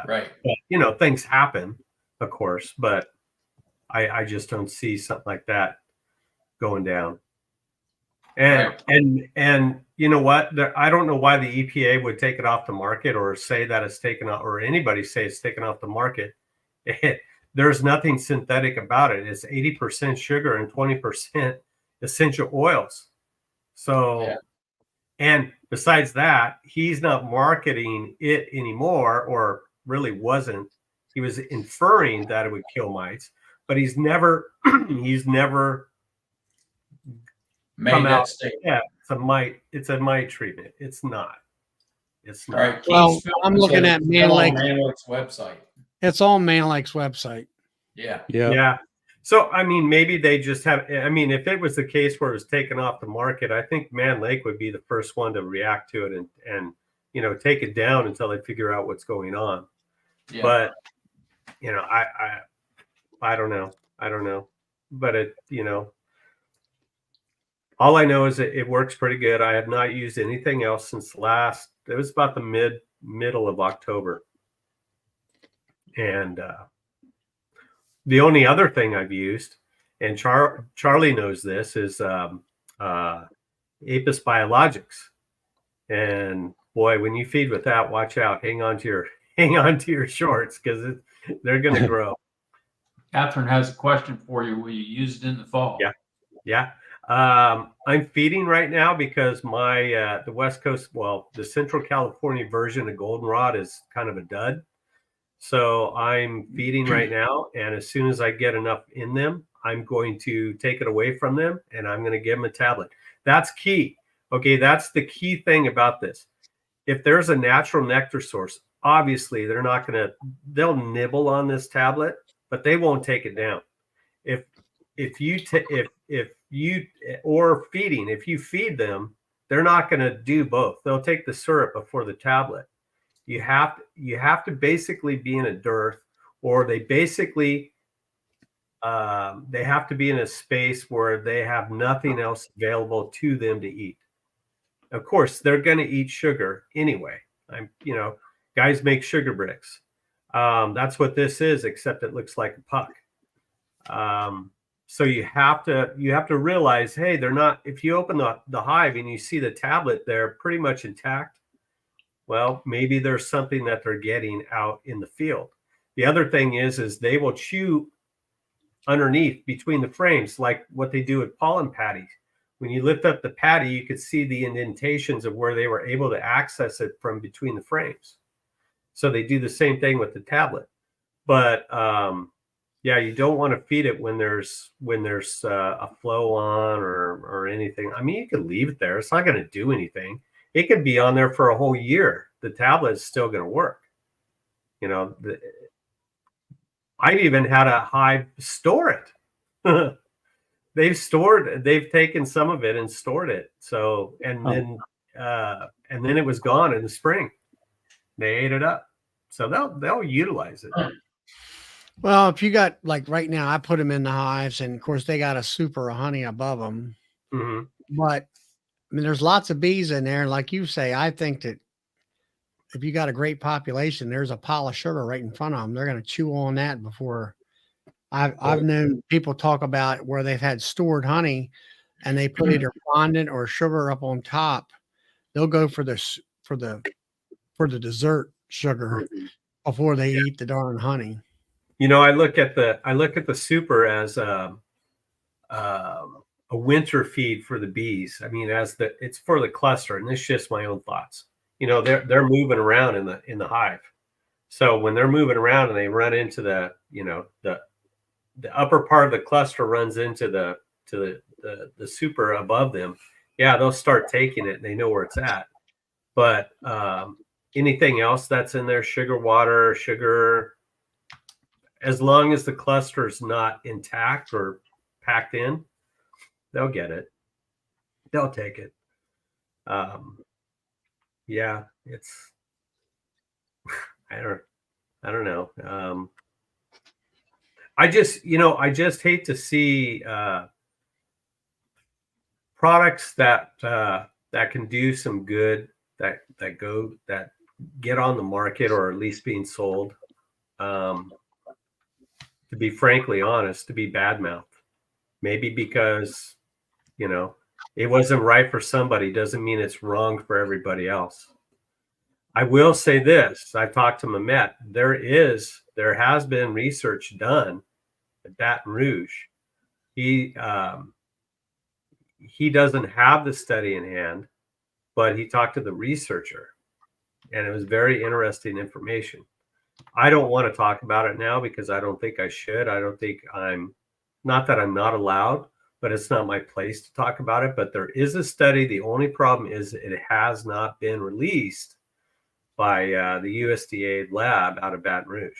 Right. But, you know, things happen, of course, but I just don't see something like that going down. And and you know what? I don't know why the EPA would take it off the market, or say that it's taken off, or anybody say it's taken off the market. There's nothing synthetic about it. It's 80% sugar and 20% essential oils. So, and besides that, he's not marketing it anymore, or really wasn't. He was inferring that it would kill mites, but he's never made that statement. Yeah, it's a mite treatment. It's not. It's not. Right. Well, I'm looking at Man Lake's website. It's on Man Lake's website. Yeah. So, I mean, maybe they just have, I mean, if it was the case where it was taken off the market, I think Man Lake would be the first one to react to it and you know, take it down until they figure out what's going on. Yeah. But, you know, I don't know. But it, you know, all I know is that it works pretty good. I have not used anything else since it was about the middle of October. And the only other thing I've used, and Charlie knows this, is Apis Biologics. And boy, when you feed with that, watch out. Hang on to your shorts, because they're going to grow. Catherine has a question for you. Will you use it in the fall? Yeah. I'm feeding right now because my the West Coast, well, the Central California version of goldenrod is kind of a dud. So I'm feeding right now, and as soon as I get enough in them, I'm going to take it away from them, and I'm going to give them a tablet. That's key. Okay, that's the key thing about this. If there's a natural nectar source, obviously they'll nibble on this tablet, but they won't take it down. If you feed them, they're not going to do both. They'll take the syrup before the tablet. You have to basically be in a dearth, or they basically They have to be in a space where they have nothing else available to them to eat. Of course, they're going to eat sugar anyway. Guys make sugar bricks. That's what this is, except it looks like a puck. So you have to realize, hey, they're not. If you open the hive and you see the tablet, they're pretty much intact. Well, maybe there's something that they're getting out in the field. The other thing is they will chew underneath between the frames, like what they do with pollen patties. When you lift up the patty, you could see the indentations of where they were able to access it from between the frames. So they do the same thing with the tablet. But yeah, you don't want to feed it when there's a flow on or anything. I mean, you could leave it there. It's not going to do anything. It could be on there for a whole year. The tablet is still going to work. I've even had a hive store it. They've taken some of it and stored it. So, and then it was gone in the spring. They ate it up. So they'll utilize it. Well, if you got, like right now, I put them in the hives, and of course they got a super honey above them. Mm-hmm. But I mean, there's lots of bees in there. Like you say, I think that if you got a great population, there's a pile of sugar right in front of them. They're going to chew on that before. I've known people talk about where they've had stored honey and they put either fondant or sugar up on top. They'll go for the dessert sugar before they eat the darn honey. I look at the super as a winter feed for the bees. I mean, it's for the cluster, and this is just my own thoughts. They're moving around in the hive. So when they're moving around and they run into the upper part of the cluster runs into the super above them, yeah, they'll start taking it and they know where it's at. But anything else that's in there, sugar, water, sugar, as long as the cluster is not intact or packed in, they'll get it. They'll take it. Yeah, it's I don't know. I just hate to see products that can do some good, that get on the market or at least being sold. To be frankly honest, to be badmouthed, maybe because it wasn't right for somebody doesn't mean it's wrong for everybody else. I will say this: I've talked to Mehmet. There has been research done at Baton Rouge. He doesn't have the study in hand, but he talked to the researcher, and it was very interesting information. I don't want to talk about it now because I don't think I should. I don't think not that I'm not allowed, but it's not my place to talk about it. But there is a study. The only problem is it has not been released by the USDA lab out of Baton Rouge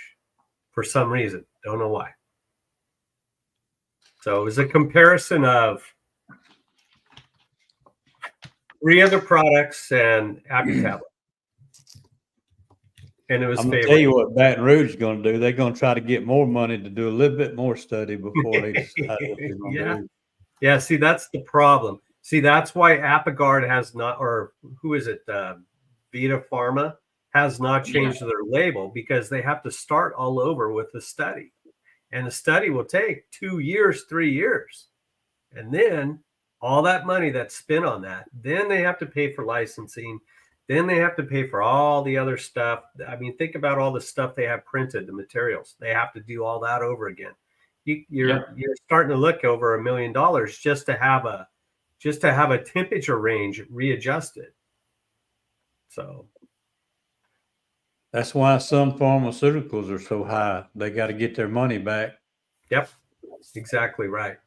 for some reason. Don't know why. So it was a comparison of 3 other products and Apit tablet. And it was I'm going to tell you what Baton Rouge is going to do. They're going to try to get more money to do a little bit more study before they decide what they're going to do. Yeah, see, that's the problem. See, that's why Apigard has not, or who is it? Vita Pharma has not changed their label because they have to start all over with the study. And the study will take 2 years, 3 years. And then all that money that's spent on that, then they have to pay for licensing. Then they have to pay for all the other stuff. I mean, think about all the stuff they have printed, the materials. They have to do all that over again. You're starting to look over $1 million just to have a temperature range readjusted. So that's why some pharmaceuticals are so high. They got to get their money back. Yep, exactly right.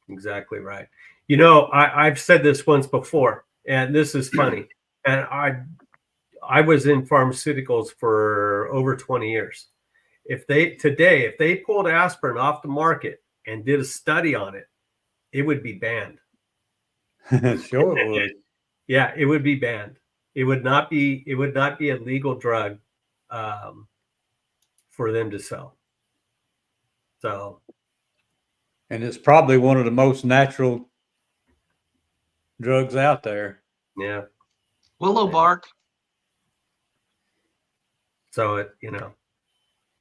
Exactly right. I've said this once before, and this is funny. And I was in pharmaceuticals for over 20 years. If they pulled aspirin off the market and did a study on it, it would be banned. Sure it would. Yeah, it would be banned. It would not be a legal drug for them to sell. So And it's probably one of the most natural drugs out there. Yeah. Willow Yeah. bark. So it, So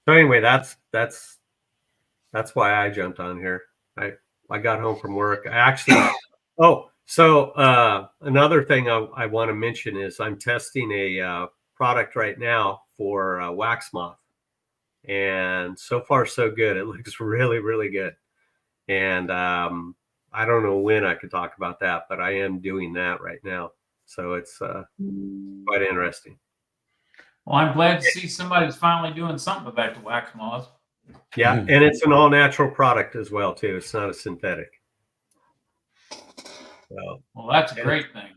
anyway, that's why I jumped on here. I got home from work. I actually another thing I want to mention is I'm testing a product right now for wax moth. And so far so good. It looks really, really good. And I don't know when I could talk about that, but I am doing that right now. So it's quite interesting. Well, I'm glad to see somebody's finally doing something about the wax moths. Yeah, and it's an all natural product as well too. It's not a synthetic. So Well, that's a great thing.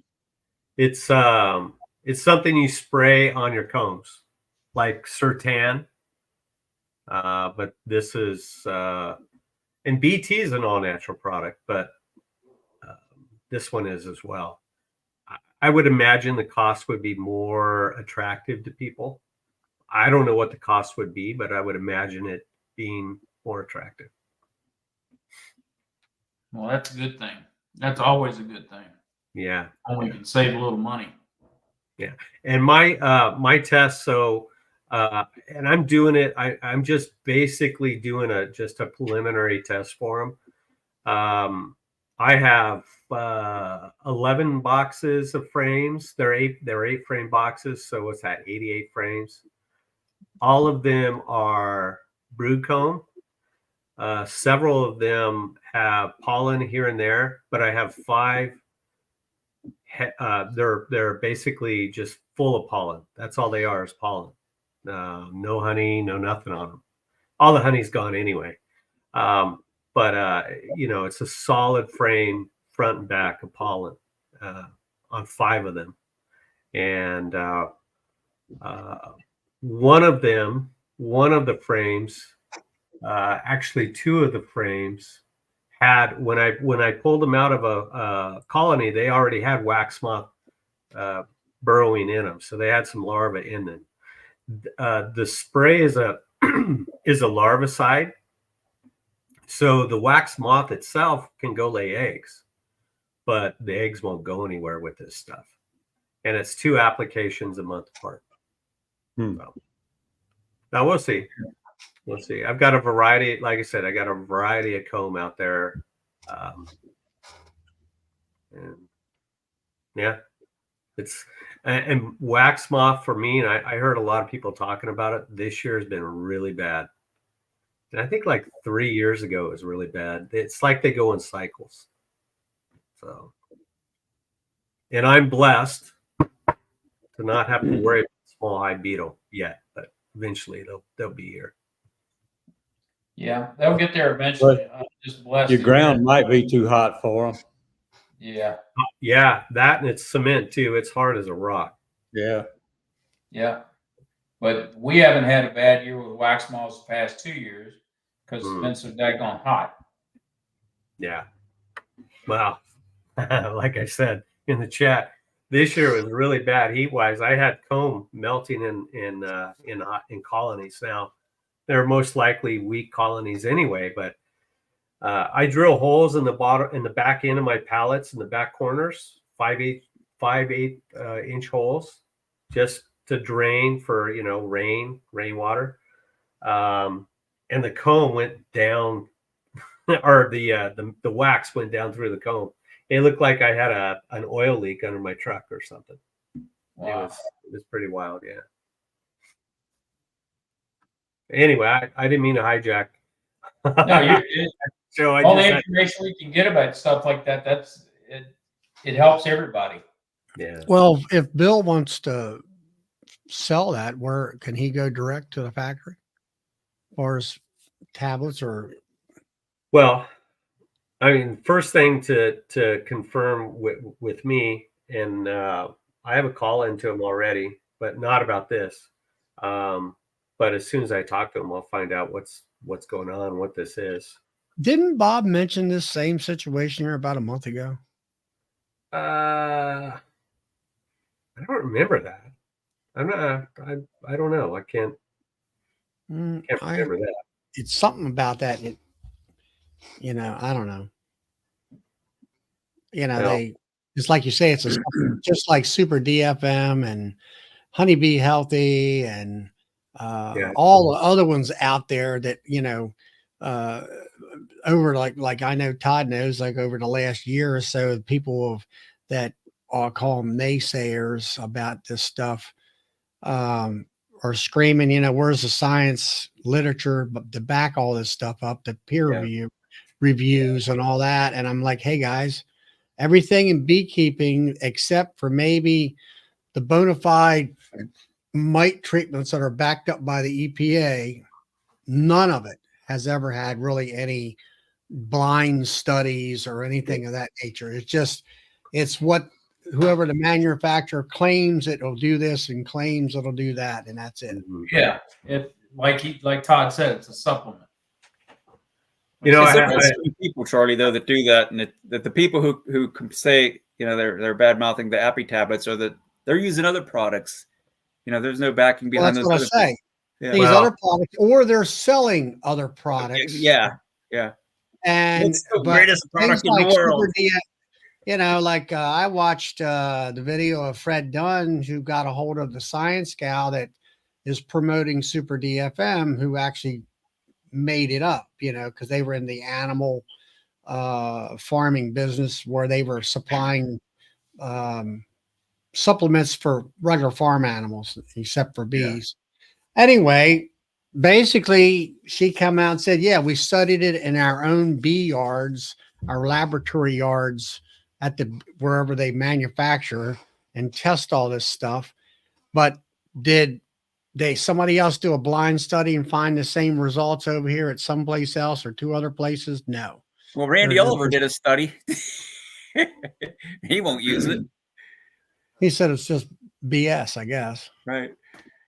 it's something you spray on your combs, like Sertan. But this is and BT is an all natural product, but this one is as well. I would imagine the cost would be more attractive to people. I don't know what the cost would be, but I would imagine it being more attractive. Well, that's a good thing. That's always a good thing. Yeah. When we can save a little money. Yeah. And my test, so and I'm doing it, I'm just basically doing just a preliminary test for them. I have 11 boxes of frames. They're eight frame boxes. So what's that? 88 frames. All of them are brood comb. Several of them have pollen here and there, but I have 5. They're basically just full of pollen. That's all they are is pollen. No honey, no nothing on them. All the honey's gone anyway. But it's a solid frame front and back of pollen on 5 of them. And one of the frames, actually 2 of the frames had, when I pulled them out of a colony, they already had wax moth burrowing in them. So they had some larvae in them. The spray is a larvicide. So the wax moth itself can go lay eggs, but the eggs won't go anywhere with this stuff. And it's 2 applications a month apart. So, now we'll see. We'll see. I've got a variety, like I said, I got a variety of comb out there. And yeah, and wax moth for me, and I heard a lot of people talking about it. This year has been really bad. And I think like 3 years ago it was really bad. It's like they go in cycles. So, and I'm blessed to not have to worry about small hive beetle yet, but eventually they'll be here. Yeah, they'll get there eventually. I'm just blessed. Your ground might be too hot for them. Yeah. Yeah, that and it's cement too. It's hard as a rock. Yeah. Yeah. But we haven't had a bad year with wax moths the past 2 years because it's been so daggone hot. Yeah. Well, like I said in the chat, this year was really bad heat wise. I had comb melting in colonies. Now they're most likely weak colonies anyway, but I drill holes in the bottom, in the back end of my pallets in the back corners, 5/8 inch holes, just to drain for rainwater. And the comb went down, or the wax went down through the comb. It looked like I had an oil leak under my truck or something. Wow. It was pretty wild, yeah. Anyway, I didn't mean to hijack. No, So all the information we can get about stuff like that, it helps everybody. Yeah. Well, if Bill wants to sell that, where can he go direct to the factory? Or as tablets or? Well, I mean, first thing to confirm with me, and I have a call into him already, but not about this. But as soon as I talk to him, I'll find out what's going on, what this is. Didn't Bob mention this same situation here about a month ago? I don't remember that. I'm not. I don't know. I can't remember that. It's something about that. I don't know. Well, They, it's like you say, it's a supplement, just like Super DFM and Honeybee Healthy and Yeah. all the other ones out there that, uh, over like I know Todd knows, like over the last year or so, people that I'll call them naysayers about this stuff, are screaming, where's the science literature to back all this stuff up, the peer Yeah. reviews and all that. And I'm like, hey guys, everything in beekeeping except for maybe the bona fide mite treatments that are backed up by the EPA, none of it has ever had really any blind studies or anything of that nature. It's what whoever the manufacturer claims it'll do this and claims it'll do that, and that's it. Yeah, like Todd said, it's a supplement. You know, It's I, only certain people, Charlie, though, that do that, and that the people who can say, they're bad mouthing the Apit tablets, or that they're using other products. There's no backing Well, behind that's those what I other say. things. Yeah. These Well- other products, or they're selling other products. Yeah. And It's the but greatest things product in the like world. I watched the video of Fred Dunn, who got a hold of the science gal that is promoting Super DFM, who actually made it up, because they were in the animal farming business where they were supplying supplements for regular farm animals, except for bees. Anyway, basically, she came out and said, yeah, we studied it in our own bee yards, our laboratory yards at wherever they manufacture and test all this stuff. But did somebody else do a blind study and find the same results over here at someplace else or two other places? No. Well, Randy They're Oliver just- did a study. He won't use it. He said it's just BS, I guess. Right.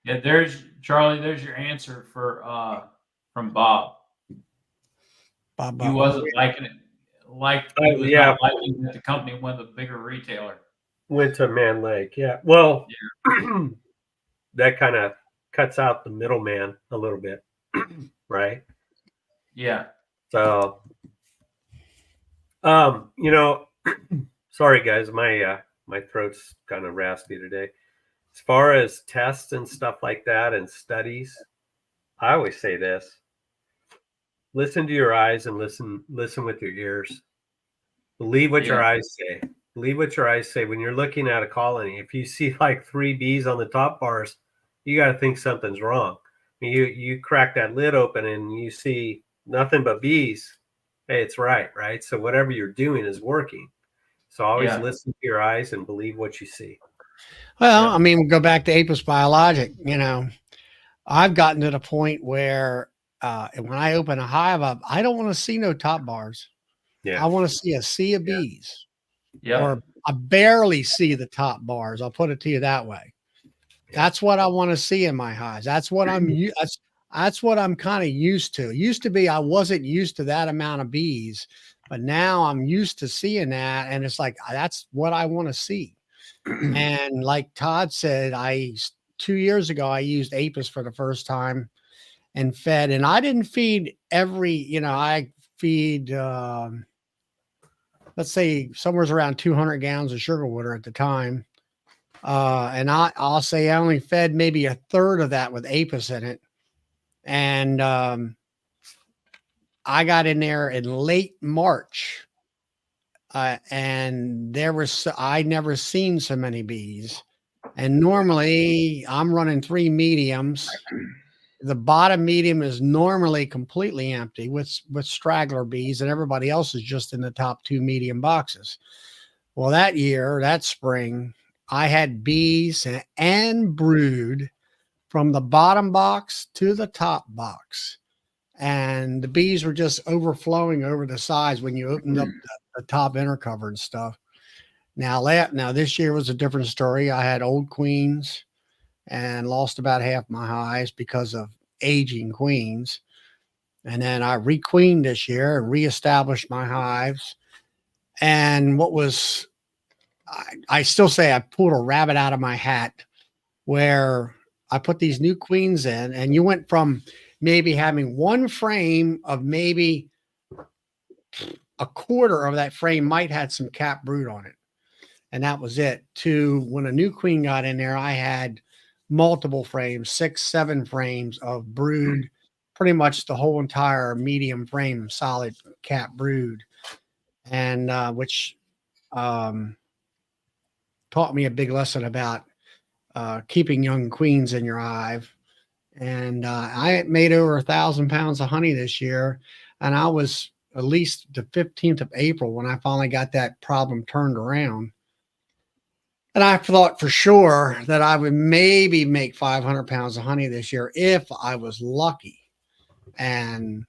Yeah, there's Charlie. There's your answer from Bob. Bob, He wasn't liking it. He was yeah. not liking that the company went with a bigger retailer. went to Man Lake. Yeah. Well, that kind of cuts out the middleman a little bit, right? Yeah. So, sorry guys, my throat's kind of raspy today. As far as tests and stuff like that and studies, I always say this: listen to your eyes and listen with your ears. Believe what your eyes say. Believe what your eyes say. When you're looking at a colony, if you see like 3 bees on the top bars, you got to think something's wrong. I mean, you crack that lid open and you see nothing but bees. Hey, it's right? So whatever you're doing is working. So always listen to your eyes and believe what you see. Well, I mean, we'll go back to Apis Biologic. I've gotten to the point where when I open a hive up, I don't want to see no top bars. Yeah. I want to see a sea of bees. Yeah. Or I barely see the top bars. I'll put it to you that way. That's what I want to see in my hives. That's what that's what I'm kind of used to. It used to be I wasn't used to that amount of bees, but now I'm used to seeing that, and it's like that's what I want to see. And like Todd said, 2 years ago I used Apis for the first time and fed, and I didn't feed I feed let's say somewhere around 200 gallons of sugar water at the time. And I'll say I only fed maybe a third of that with Apis in it. And I got in there in late March. And I never seen so many bees. And normally I'm running 3 mediums. The bottom medium is normally completely empty with straggler bees, and everybody else is just in the top 2 medium boxes. Well, that spring, I had bees and brood from the bottom box to the top box. And the bees were just overflowing over the sides when you opened up the top inner cover and stuff. Now this year was a different story. I had old queens and lost about half my hives because of aging queens. And then I requeened this year and reestablished my hives. And I still say I pulled a rabbit out of my hat, where I put these new queens in, and you went from maybe having one frame of maybe a quarter of that frame might had some cap brood on it. And that was it. To when a new queen got in there, I had multiple frames, 6, 7 frames of brood, pretty much the whole entire medium frame, solid cap brood. And which taught me a big lesson about keeping young queens in your hive. And I made over 1,000 pounds of honey this year. And I was at least the 15th of April when I finally got that problem turned around. And I thought for sure that I would maybe make 500 pounds of honey this year if I was lucky. And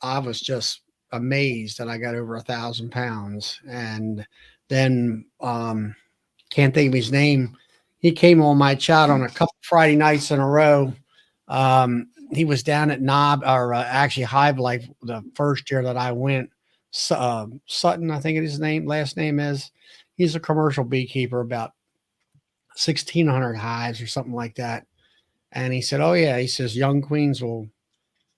I was just amazed that I got over 1,000 pounds. And then can't think of his name. He came on my chat on a couple Friday nights in a row. He was down at actually Hive Life the first year that I went. Sutton, I think his last name is. He's a commercial beekeeper, about 1,600 hives or something like that. And he said, oh yeah, he says young queens will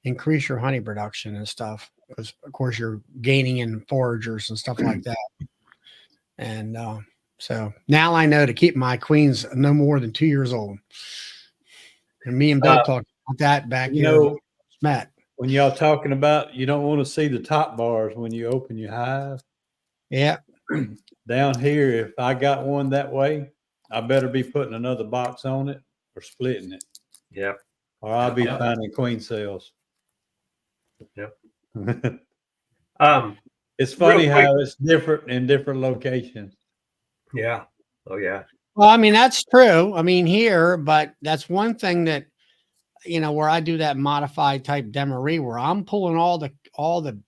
increase your honey production and stuff, because of course you're gaining in foragers and stuff like that. And so now I know to keep my queens no more than 2 years old. And me and Bill talked about that back here. Matt, When y'all talking about, you don't want to see the top bars when you open your hive. yeah. Down here, if I got one that way, I better be putting another box on it or splitting it, Yep. or I'll be Yep. finding queen cells. Yep. It's funny Real how it's different in different locations. Yeah. Oh yeah. Well, I mean, that's true. I mean, here, but that's one thing that, you know, where I do that modified type demery, where I'm pulling all the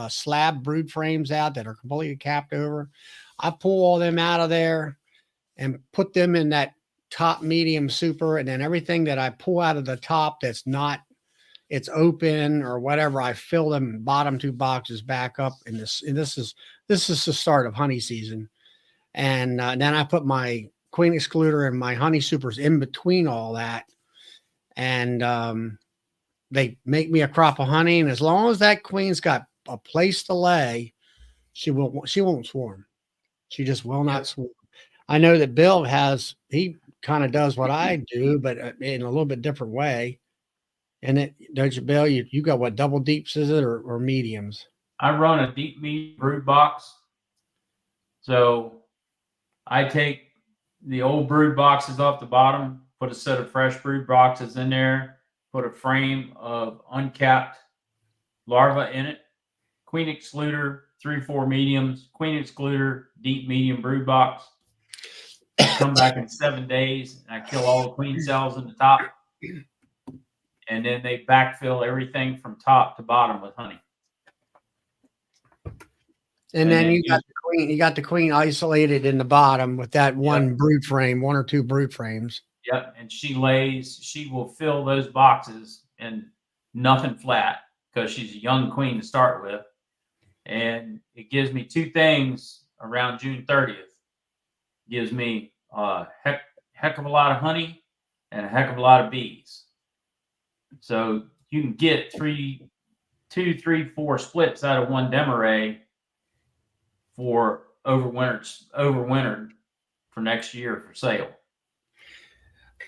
slab brood frames out that are completely capped over. I pull all them out of there and put them in that top medium super. And then everything that I pull out of the top that's not, it's open or whatever, I fill them bottom 2 boxes back up. And this is the start of honey season. And then I put my queen excluder and my honey supers in between all that. And they make me a crop of honey. And as long as that queen's got a place to lay, she won't swarm. She just will not swarm. I know that Bill he kind of does what I do, but in a little bit different way. And it, don't you, Bill, you got what, double deeps is it, or mediums? I run a deep meat brood box. So I take the old brood boxes off the bottom, put a set of fresh brood boxes in there, put a frame of uncapped larvae in it, queen excluder, 3-4 mediums, queen excluder, deep medium brood box. Come back in 7 days and I kill all the queen cells in the top. And then they backfill everything from top to bottom with honey. And then you got the queen isolated in the bottom with that one brood frame, 1 or 2 brood frames. Yep. And she will fill those boxes and nothing flat because she's a young queen to start with. And it gives me 2 things around June 30th. Gives me a heck of a lot of honey and a heck of a lot of bees. So you can get 2, 3, 4 splits out of one demeray for overwintered for next year for sale.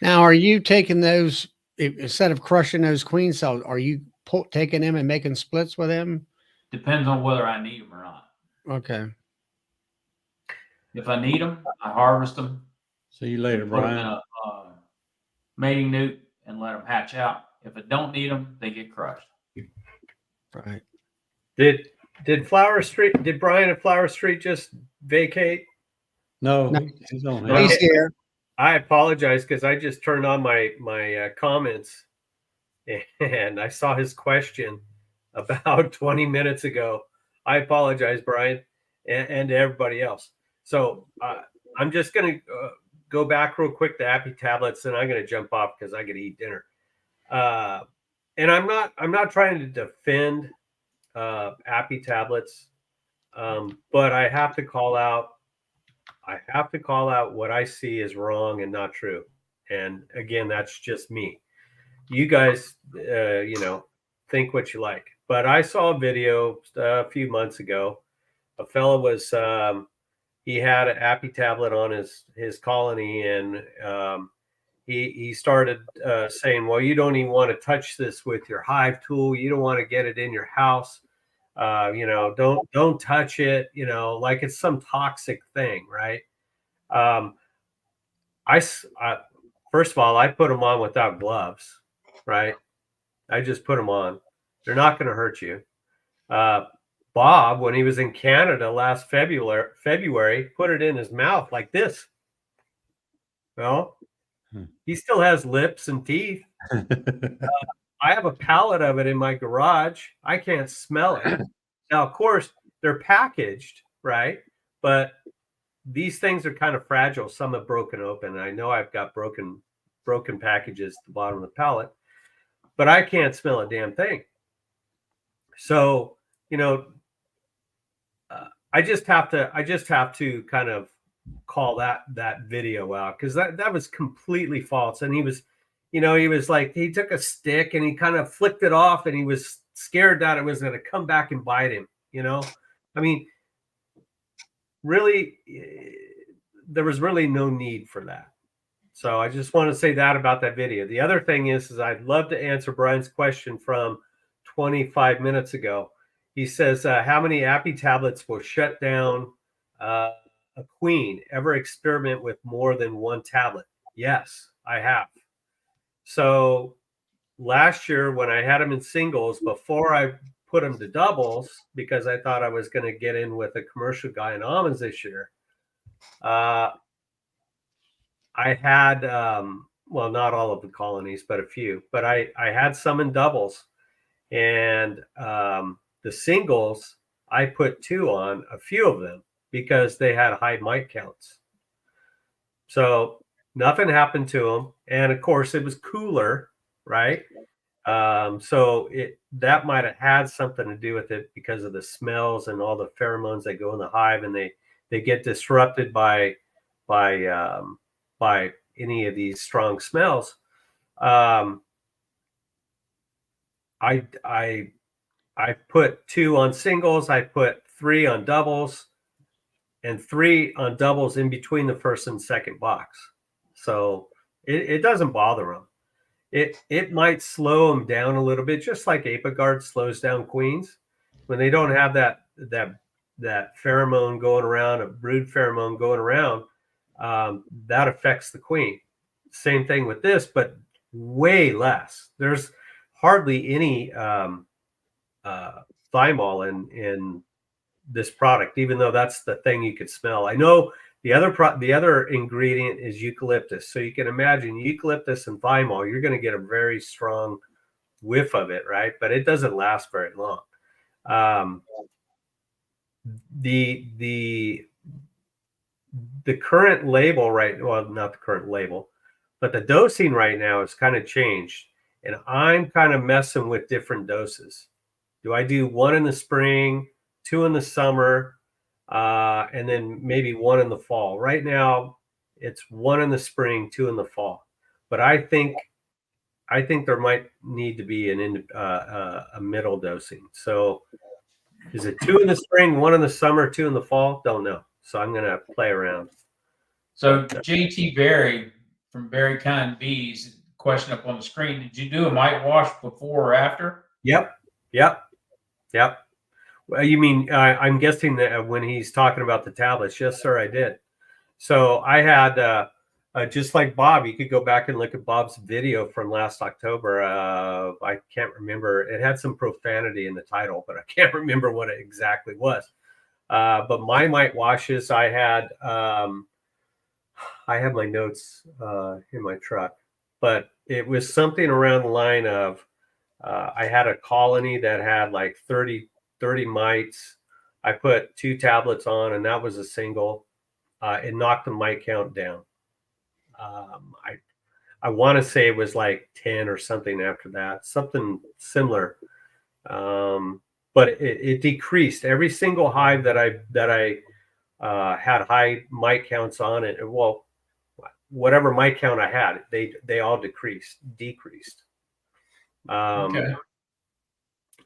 Now, are you taking those, instead of crushing those queen cells, are you taking them and making splits with them? Depends on whether I need them or not. Okay. If I need them, I harvest them. See you later, Put them in Brian. a mating nute and let them hatch out. If I don't need them, they get crushed. Right. Did Brian at Flower Street just vacate? No, No. he's on Okay. He's here. I apologize because I just turned on my comments and I saw his question about 20 minutes ago. I apologize, Brian, and to everybody else. So I'm just going to go back real quick to Apit tablets, and I'm going to jump off because I got to eat dinner. And I'm not trying to defend Apit tablets, but I have to call out what I see is wrong and not true. And again, that's just me. You guys, think what you like. But I saw a video a few months ago a fellow was he had an Apit tablet on his colony, and he started saying, well, you don't even want to touch this with your Hive tool. You don't want to get it in your house. Don't touch it, like it's some toxic thing, right? I first of all, I put them on without gloves, right? I just put them on. They're not going to hurt you. Bob, when he was in Canada last February, put it in his mouth like this. Well, he still has lips and teeth. I have a pallet of it in my garage. I can't smell it. Now, of course, they're packaged, right? But these things are kind of fragile. Some have broken open. I know I've got broken packages at the bottom of the pallet, but I can't smell a damn thing. So, I just have to kind of call that video out, because that was completely false. And he was like, he took a stick and he kind of flicked it off, and he was scared that it was going to come back and bite him. I mean, really, there was really no need for that. So I just want to say that about that video. The other thing is I'd love to answer Brian's question from 25 minutes ago. He says, how many Apit tablets will shut down a queen? Ever experiment with more than one tablet? Yes, I have. So last year when I had them in singles, before I put them to doubles, because I thought I was going to get in with a commercial guy in almonds this year, I had, well, not all of the colonies, but a few. But I had some in doubles. And the singles, I put 2 on, a few of them, because they had high mite counts. So nothing happened to them. And of course, it was cooler, right? So that might have had something to do with it, because of the smells and all the pheromones that go in the hive, and they get disrupted by any of these strong smells. I put 2 on singles. I put 3 on doubles, and 3 on doubles in between the first and second box. So it doesn't bother them. It might slow them down a little bit, just like Apit slows down queens when they don't have that pheromone going around, a brood pheromone going around. That affects the queen. Same thing with this, but way less. There's hardly any thymol in this product, even though that's the thing you could smell. I know the other ingredient is eucalyptus, so you can imagine eucalyptus and thymol, you're going to get a very strong whiff of it, right? But it doesn't last very long. The current label, right? Well, not the current label, but the dosing right now is kind of changed, and I'm kind of messing with different doses. Do I do 1 in the spring, 2 in the summer, and then maybe 1 in the fall? Right now, it's 1 in the spring, 2 in the fall. But I think there might need to be a middle dosing. So, is it 2 in the spring, 1 in the summer, 2 in the fall? Don't know. So I'm going to play around. So JT Berry from Berry Kind Bees, question up on the screen: did you do a mite wash before or after? Yep. Well, you mean, I'm guessing that when he's talking about the tablets. Yes, sir, I did. So I had, just like Bob, you could go back and look at Bob's video from last October. I can't remember. It had some profanity in the title, but I can't remember what it exactly was. But my mite washes, I had my notes in my truck, but it was something around the line of, I had a colony that had like 30 mites. I put 2 tablets on, and that was a single. It knocked the mite count down. I want to say it was like 10 or something after that, something similar. But it decreased. Every single hive that I had high mite counts on it. Well, whatever mite count I had, they all decreased. Okay.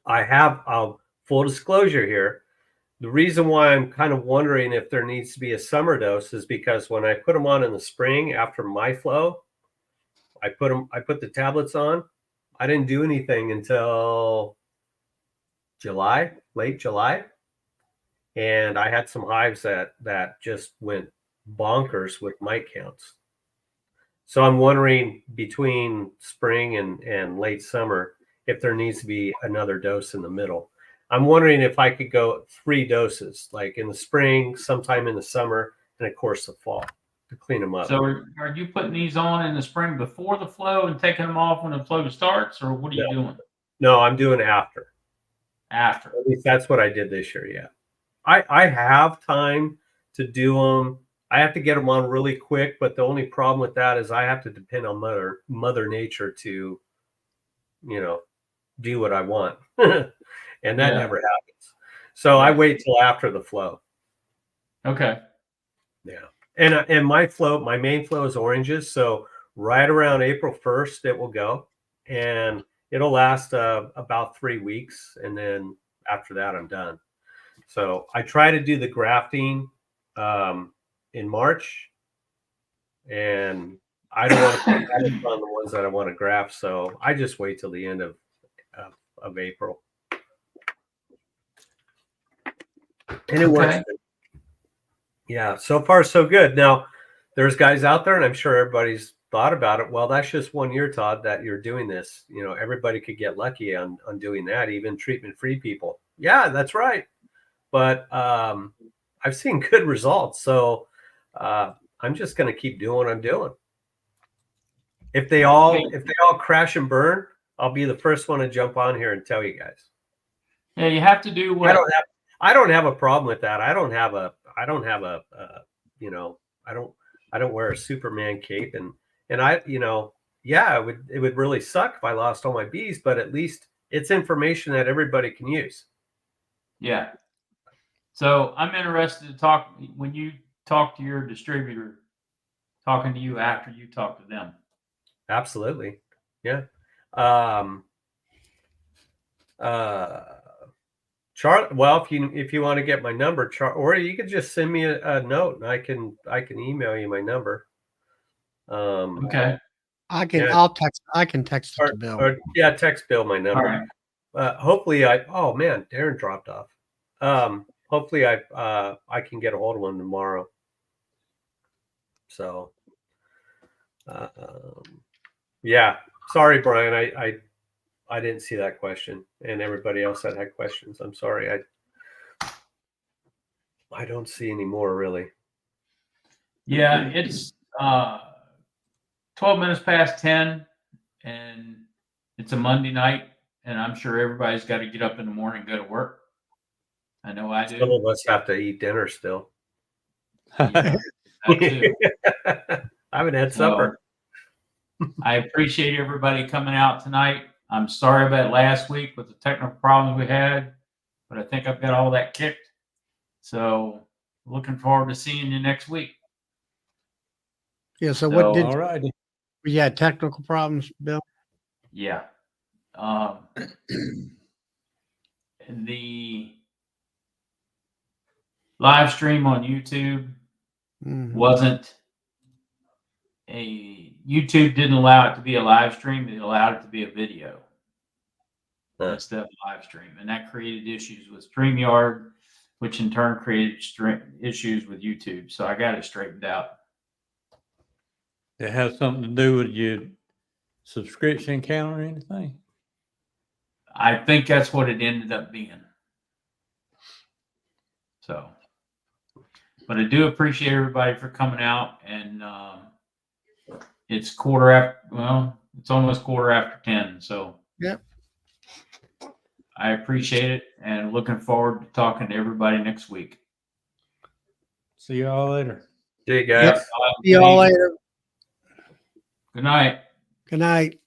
I have full disclosure here. the reason why I'm kind of wondering if there needs to be a summer dose is because when I put them on in the spring after my flow, I put the tablets on. I didn't do anything until July, late July. And I had some hives that just went bonkers with mite counts. So I'm wondering between spring and late summer if there needs to be another dose in the middle. I'm wondering if I could go 3 doses, like in the spring, sometime in the summer, and of course the fall, to clean them up. So are you putting these on in the spring before the flow and taking them off when the flow starts, or what are you doing? No, I'm doing after. After. At least that's what I did this year. Yeah. I have time to do them. I have to get them on really quick, but the only problem with that is I have to depend on mother nature to, do what I want. And that never happens. So I wait till after the flow. Okay. Yeah. And my main flow is oranges. So right around April 1st, it will go, and it'll last about 3 weeks. And then after that, I'm done. So I try to do the grafting in March, and I don't want to put patterns on the ones that I want to graft. So I just wait till the end of April. And it works. Yeah, so far so good. Now, there's guys out there, and I'm sure everybody's thought about it. Well, that's just 1 year, Todd, that you're doing this. Everybody could get lucky on doing that, even treatment-free people. Yeah, that's right. But I've seen good results. So I'm just going to keep doing what I'm doing. If they all crash and burn, I'll be the first one to jump on here and tell you guys. Yeah, you have to do what I don't have a problem with that. I don't wear a Superman cape, and it would really suck if I lost all my bees, but at least it's information that everybody can use. Yeah. So I'm interested to talk when you talk to your distributor, talking to you after you talk to them. Absolutely. Yeah. Charlie, well, if you want to get my number, or you could just send me a note, and I can email you my number. Okay. I can text it to Bill. Text Bill my number. All right. Hopefully oh man, Darren dropped off. Hopefully I can get a hold of him tomorrow. So yeah. Sorry, Brian. I didn't see that question, and everybody else that had questions. I'm sorry. I don't see any more, really. Yeah, it's 12 minutes past 10, and it's a Monday night, and I'm sure everybody's got to get up in the morning and go to work. I know I do. Some of us have to eat dinner still. Yeah, that too. I haven't had supper. I appreciate everybody coming out tonight. I'm sorry about last week with the technical problems we had, but I think I've got all that kicked. So looking forward to seeing you next week. Yeah. So what did All righty. we had technical problems, Bill? Yeah. The live stream on YouTube wasn't YouTube didn't allow it to be a live stream. It allowed it to be a video instead of a live stream. And that created issues with StreamYard, which in turn created issues with YouTube. So I got it straightened out. It has something to do with your subscription count or anything? I think that's what it ended up being. So, but I do appreciate everybody for coming out, and it's it's almost 10:15. So yep. I appreciate it, and looking forward to talking to everybody next week. See you all later. See you guys. See y'all later. Good night. Good night.